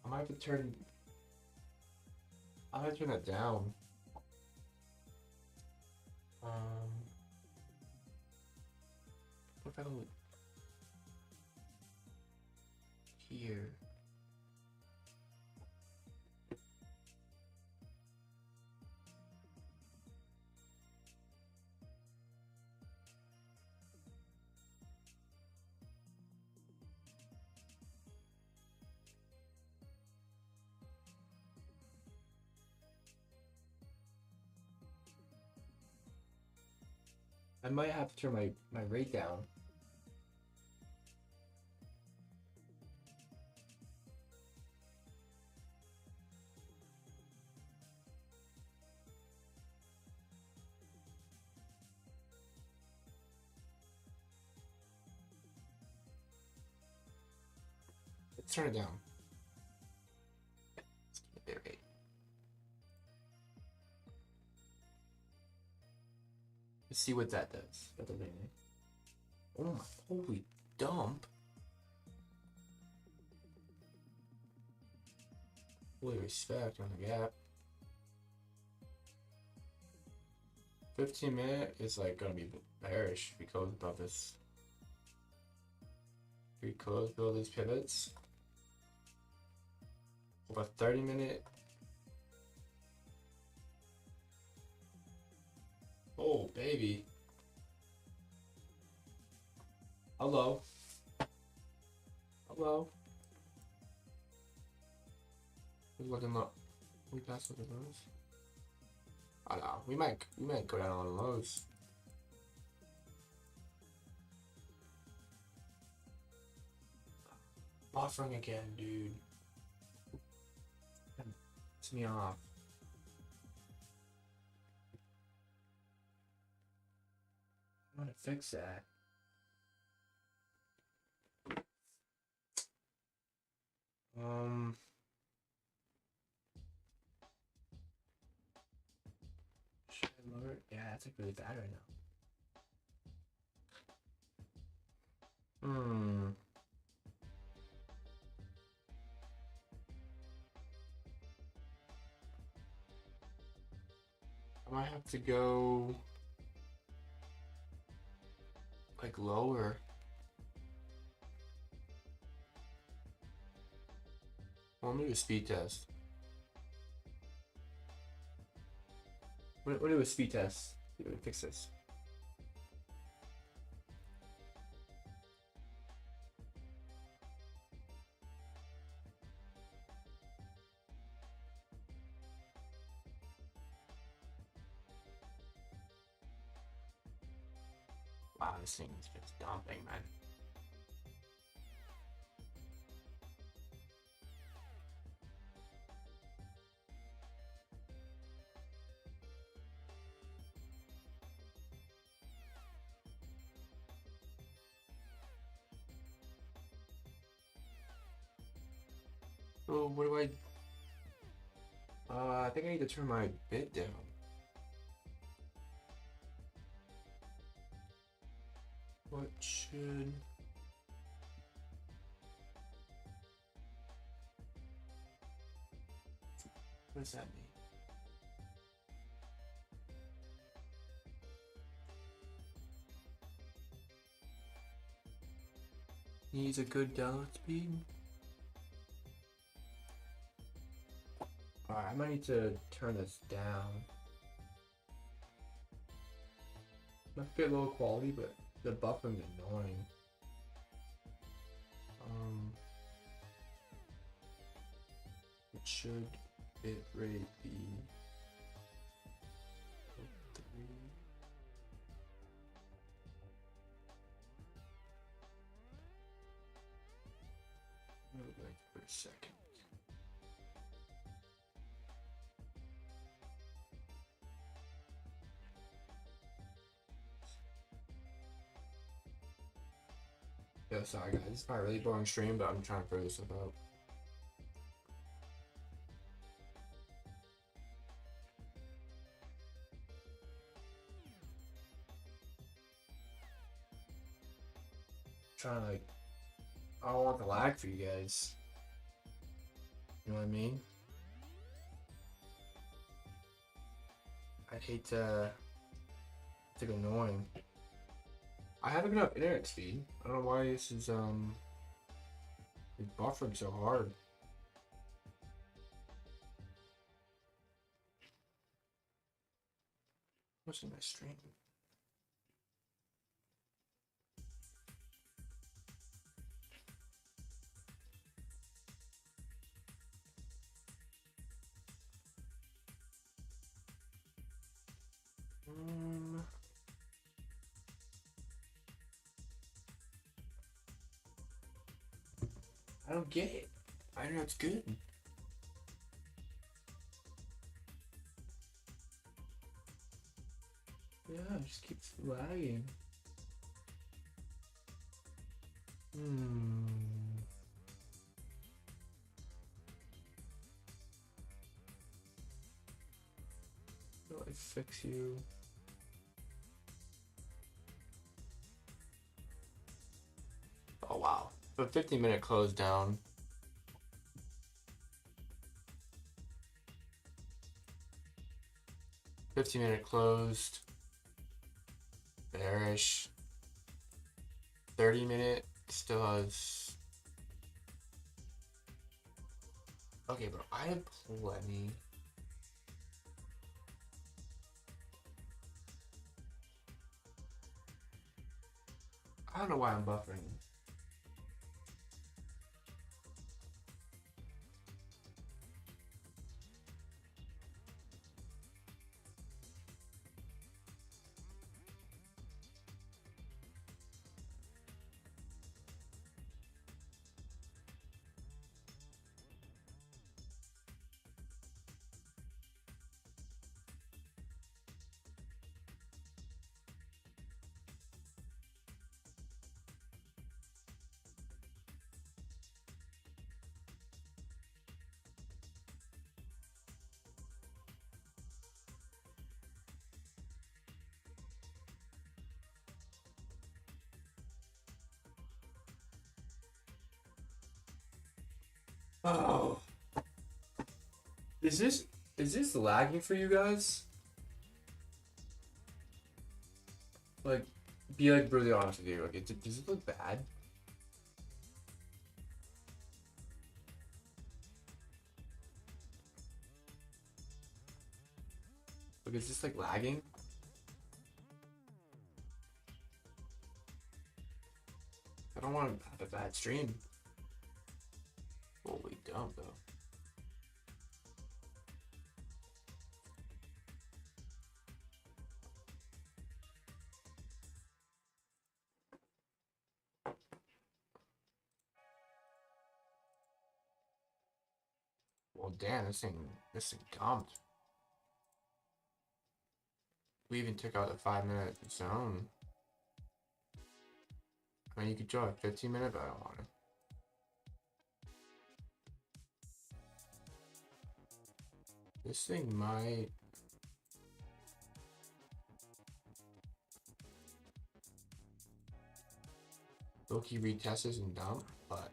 I might have to turn. I might turn that down. What if I go here? I might have to turn my rate down. Let's turn it down. Let's keep it rate. Let's see what that does. That does anything. Oh my holy dump. Holy respect on the gap. 15-minute is like gonna be bearish if we close above this. We close below these pivots. Over 30-minute. Oh baby. Hello. Hello. We're looking up. We passed looking lows. I don't know. We might go down on the lows. Buffering again, dude. Piss me off. I want to fix that. Should I lower it? Yeah, that's like really bad right now. I might have to go like lower. Well, let me do a speed test. We'll do a speed test. See if we can fix this. Wow, this thing is just dumping, man. Oh, what do I think I need to turn my bit down. What should... What does that mean? Needs a good download speed. Alright, I might need to turn this down. Might be a low quality, but the buffering's annoying. It should bit rate be 3. Wait for a second. Yeah, sorry guys, this is probably a really boring stream, but I'm trying to figure this stuff out. Trying to like, I don't want the lag for you guys. You know what I mean? I'd hate to. It's like annoying. I have enough internet speed. I don't know why this is it's buffering so hard. What's in my stream? I don't get it. I know it's good. Yeah, it just keeps lagging. How do I fix you? A 15-minute close down. $15-minute closed. Bearish. 30-minute still has. Okay, bro, I have plenty. I don't know why I'm buffering. Oh, is this lagging for you guys? Like, be like brutally honest with you. Like, does it look bad? Like, is this like lagging? I don't want to have a bad stream. Holy dumb though. Well, damn, this thing dumped. We even took out the 5-minute zone. I mean, you could draw a 15-minute, but I don't want it. This thing might. Loki retests and dump, but.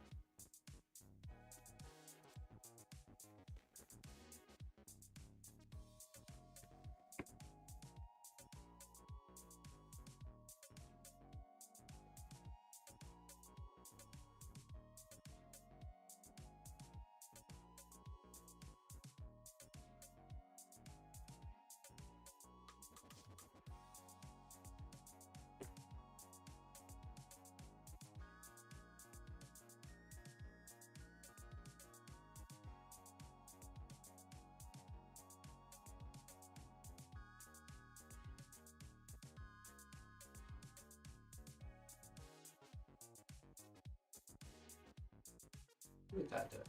What that does.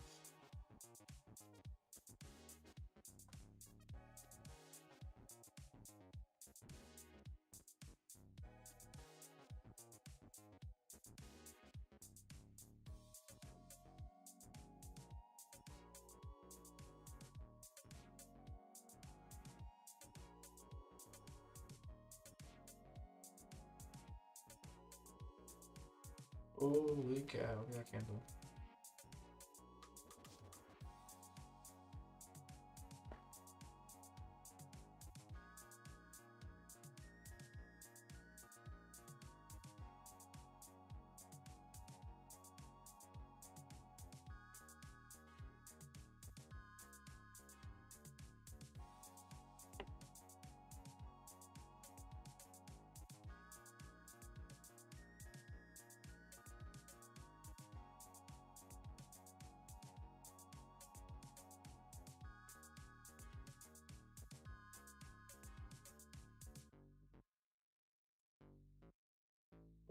Holy cow, look at that candle.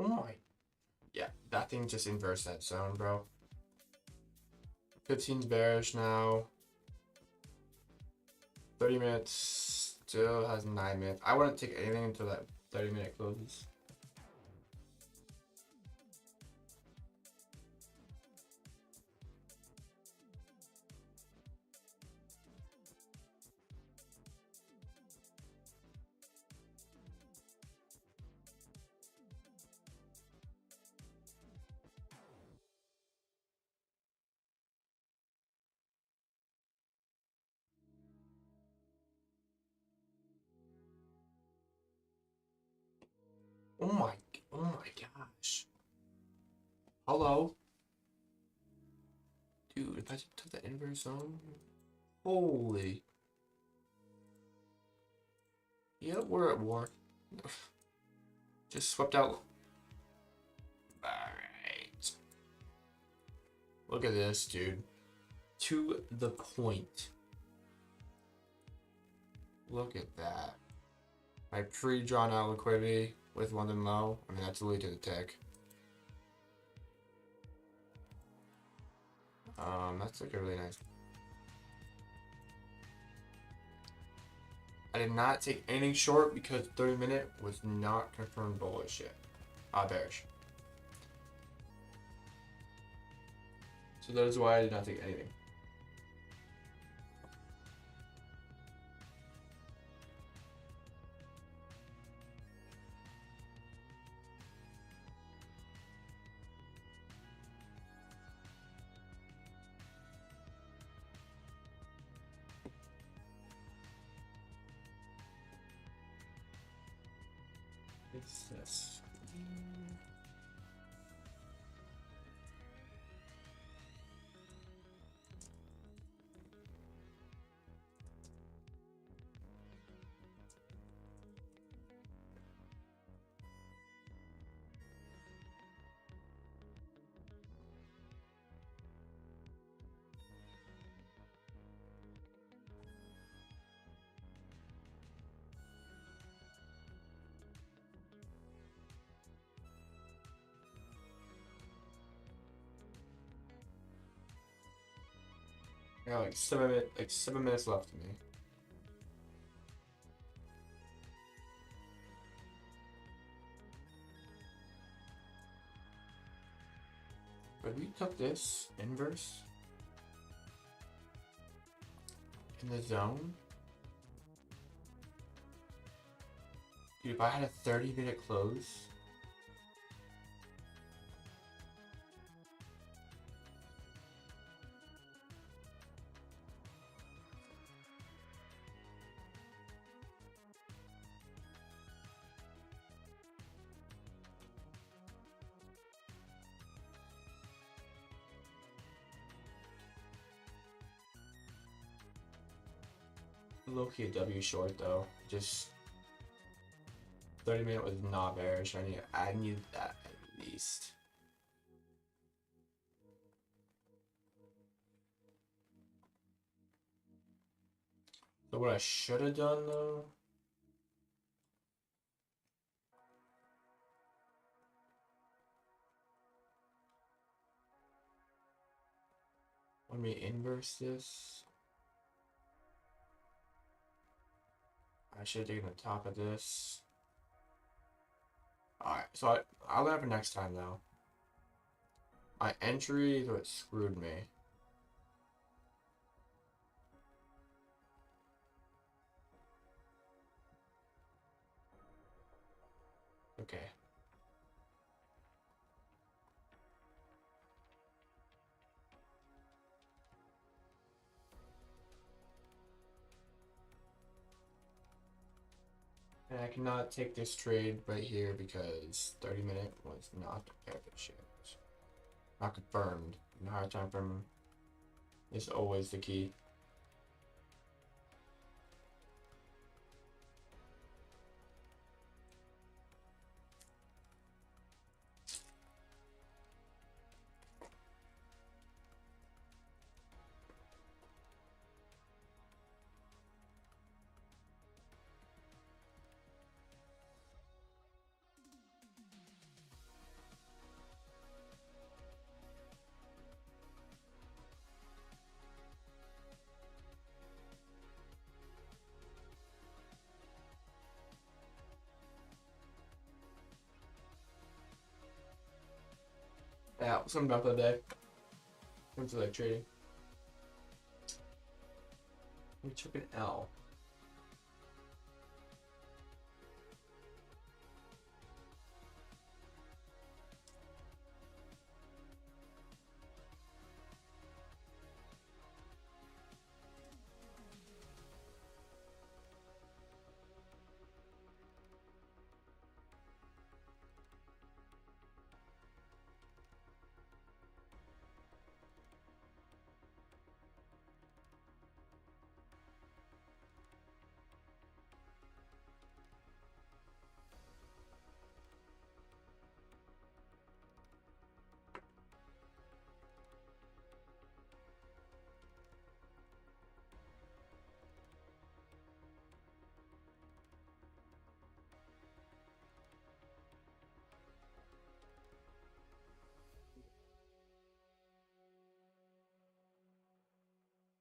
Oh my. Yeah, that thing just inverts that zone, bro. 15's bearish now. 30 minutes still has 9 minutes. I wouldn't take anything until that 30-minute closes. Oh my, oh my gosh. Hello? Dude, if I took the inverse zone, holy. Yep, we're at war. Just swept out. Alright. Look at this, dude. To the point. Look at that. My pre-drawn out liquidity with London low. I mean, that's really to the tick. That's like a really nice. I did not take anything short because 30-minute was not confirmed bullish yet. Bearish. So that is why I did not take anything. It's this. I got like 7 minutes left to me. But we took this inverse in the zone. Dude, if I had a 30-minute close. Low-key a W short though. Just 30-minute was not bearish. I need that at least. So what I should have done though. Let me inverse this. I should have taken the top of this. Alright, so I'll leave it for next time though. My entry is what screwed me. Okay. And I cannot take this trade right here because 30-minute was not efficient. Not confirmed. And higher time frame is always the key. Yeah, something about that day. Comes to like trading. We took an L.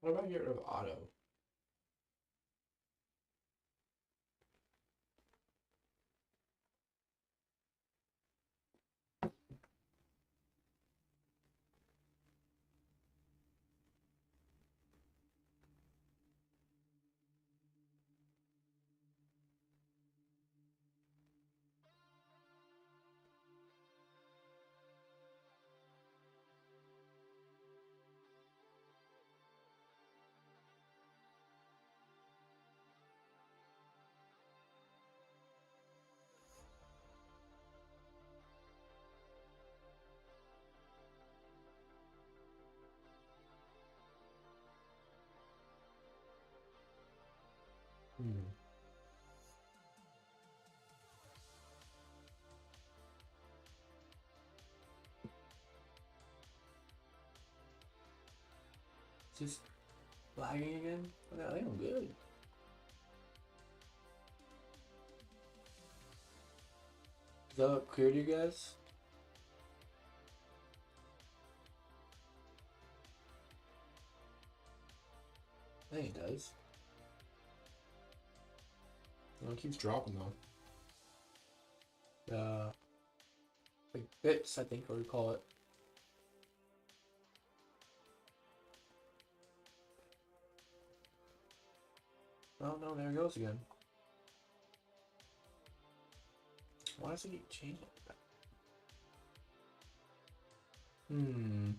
What about get rid of auto? Hmm. Just lagging again? I think I'm good. Is that look clear to you guys? I think it does. It keeps dropping though. Like bits, I think, or we call it. Oh no, there it goes again. Why does it keep changing? Hmm.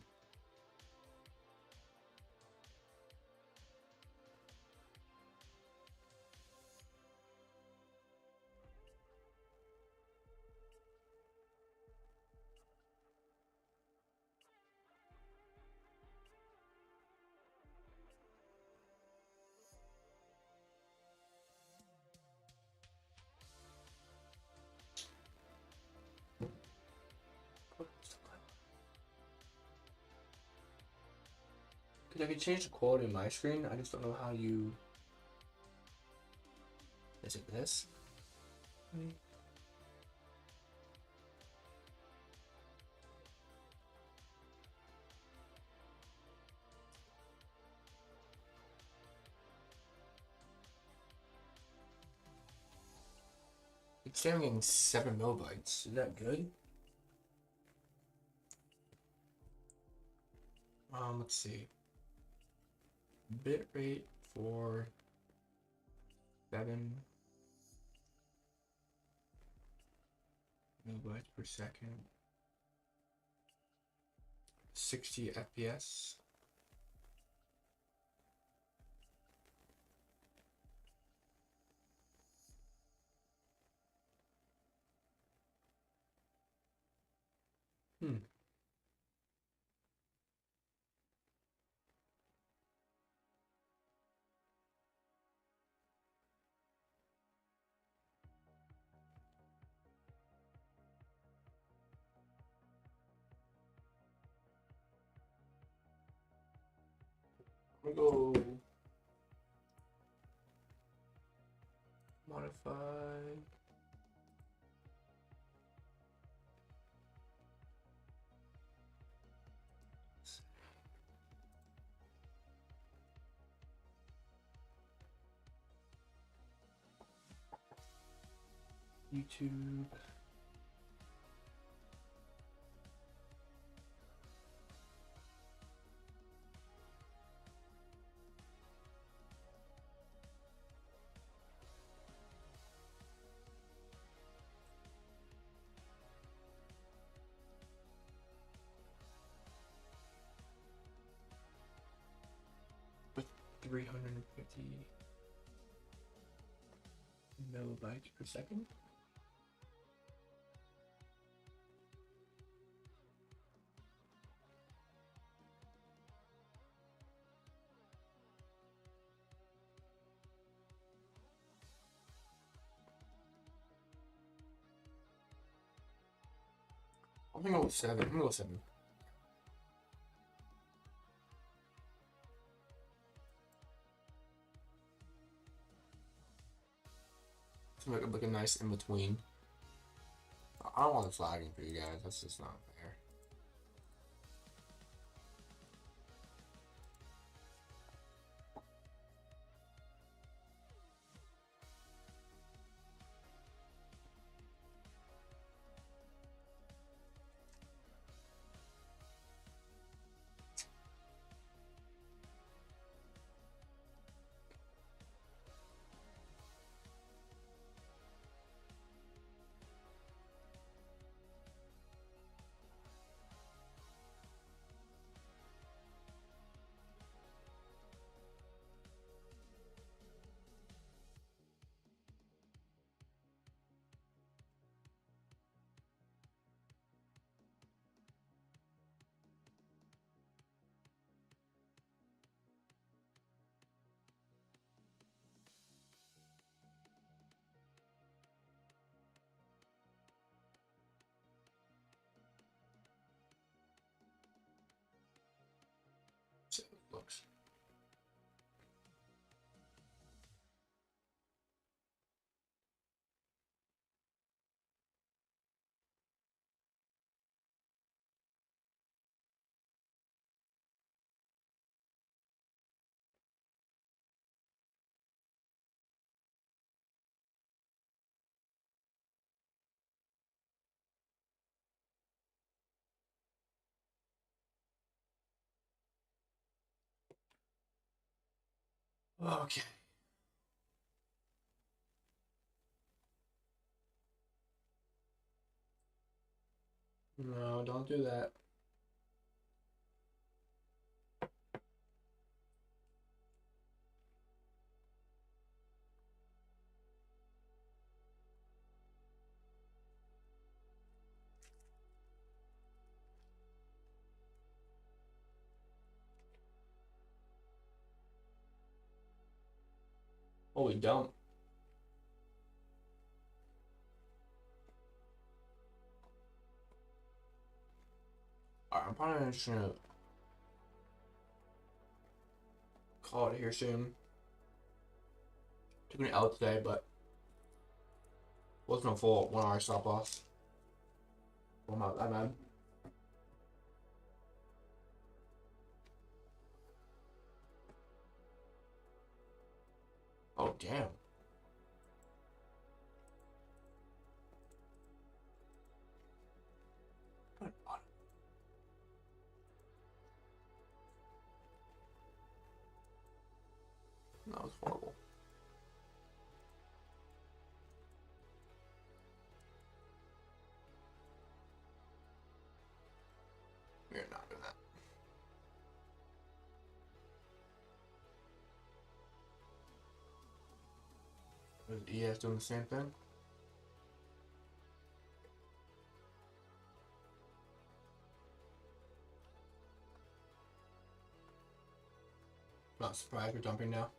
Because I can change the quality of my screen, I just don't know how you... Is it this? It's saying I'm getting 7 millibytes. Is that good? Let's see. Bitrate for 7 megabytes per second. 60 FPS. Hmm. I'm gonna go modify. YouTube. With 350 millibytes per second. I'm gonna go with 7. I'm gonna go 7. To make it look a nice in between. I don't want this lagging for you guys. That's just not fair. Okay. No, don't do that. Oh, we don't. Alright, I'm probably just gonna call it here soon. Took an L today, but wasn't a full 1 hour stop loss. Well, I'm not that mad. Oh, damn. That was horrible. We're not doing that. Is ES doing the same thing? Not surprised we're dumping now.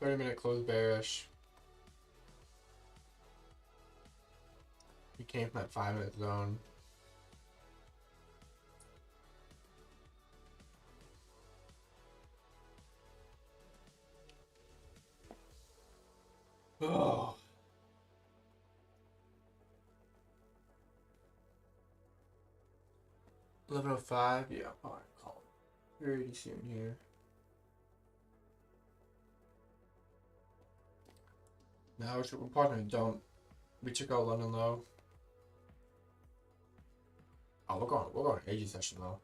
Minute close bearish. He came from that 5 minute zone. Oh. $11.05. Yeah, I'll probably call it pretty soon here. Now we're probably don't. We took out London low. Oh, we're going AG session though.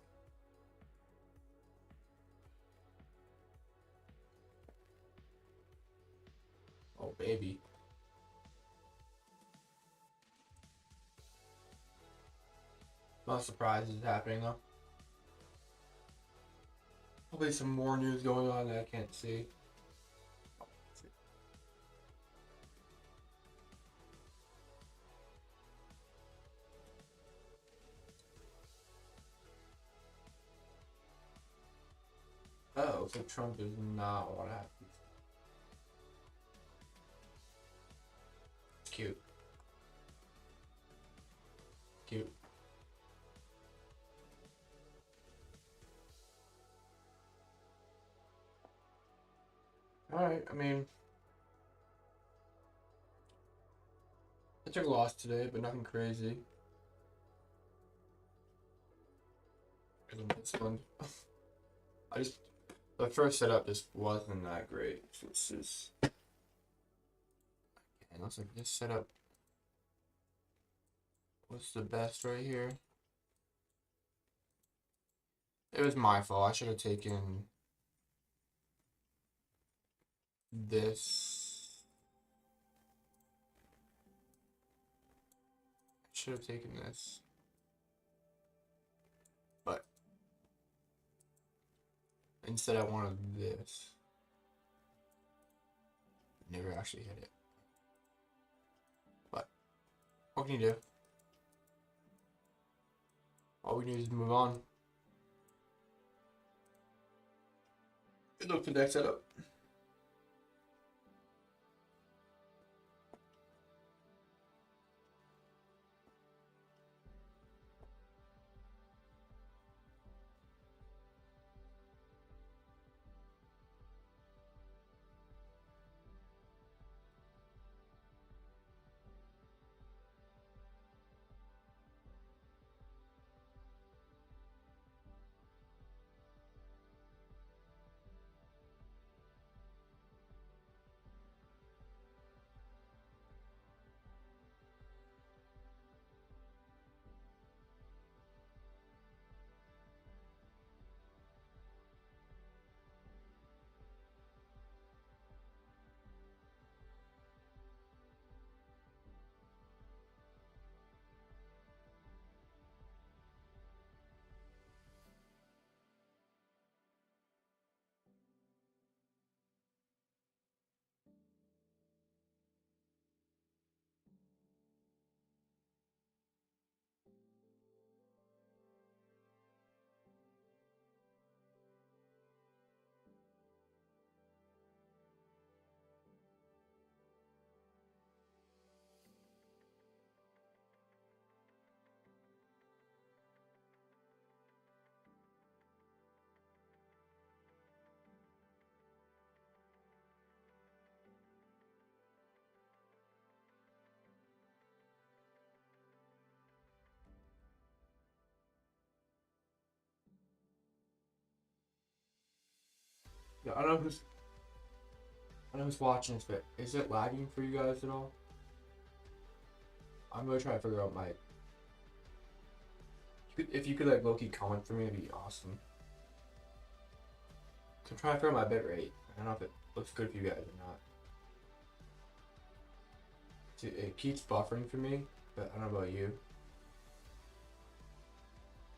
Oh baby. Not surprised it's happening though. Probably some more news going on that I can't see. Oh, so Trump does not want to have these. It's cute. Cute. Alright, I mean, I took a loss today, but nothing crazy. Because I'm disciplined. The first setup just wasn't that great. So this is. It looks like this setup was the best right here. It was my fault. I should have taken this. I should have taken this. But instead I wanted this. Never actually hit it. But what can you do? All we need is move on. Good luck for the next setup. Yeah, I don't know who's watching this, but is it lagging for you guys at all? I'm gonna try to figure out my. If you could like low-key comment for me, it'd be awesome. So I'm trying to figure out my bit rate. I don't know if it looks good for you guys or not. See, it keeps buffering for me, but I don't know about you.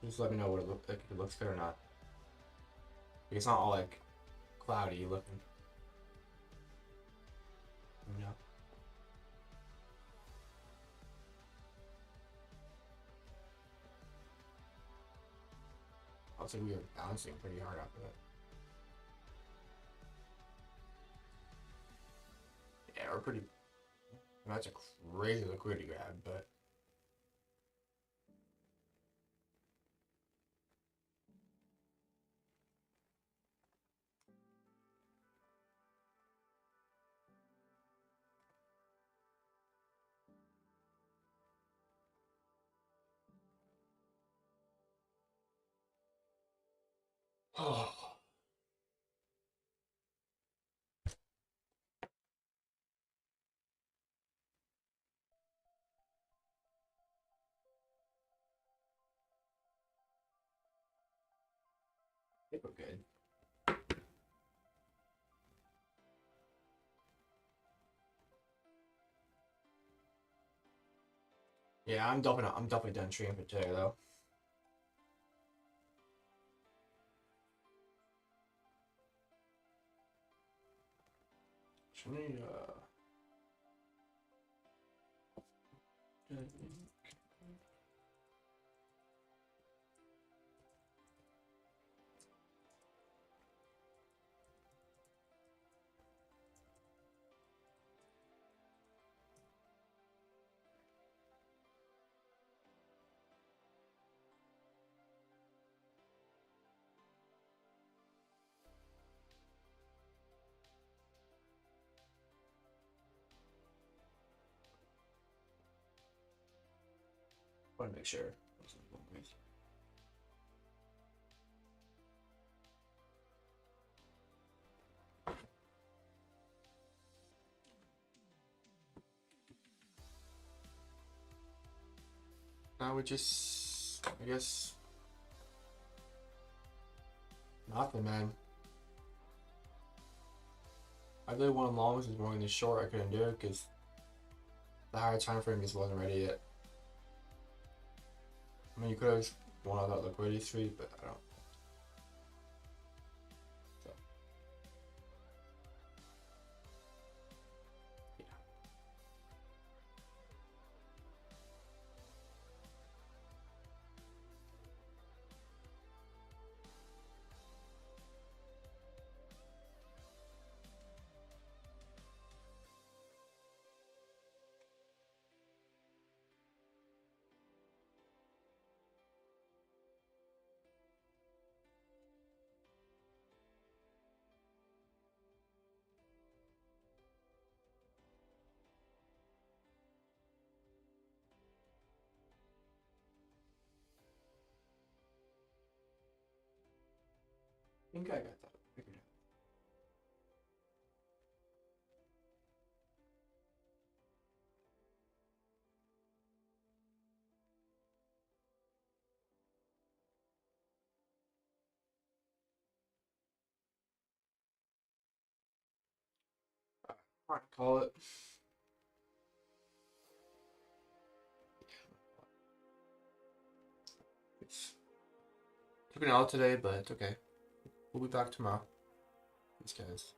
Just let me know what it looks like, if it looks good or not. It's not all like cloudy looking. You know. Also, we were bouncing pretty hard after that. Yeah, we're pretty. That's a crazy liquidity grab, but. Oh. I think we're good. Yeah, I'm definitely done streaming for today though. Should we, want to make sure. Now we just, I guess, nothing, man. I really wanted longs is going this short. I couldn't do it because the higher time frame just wasn't ready yet. I mean, you could have won out that liquidity streak, but I don't. So, yeah. I think I got that figured out. Alright, call it. It's took an L today, but it's okay. We'll be back tomorrow. These guys.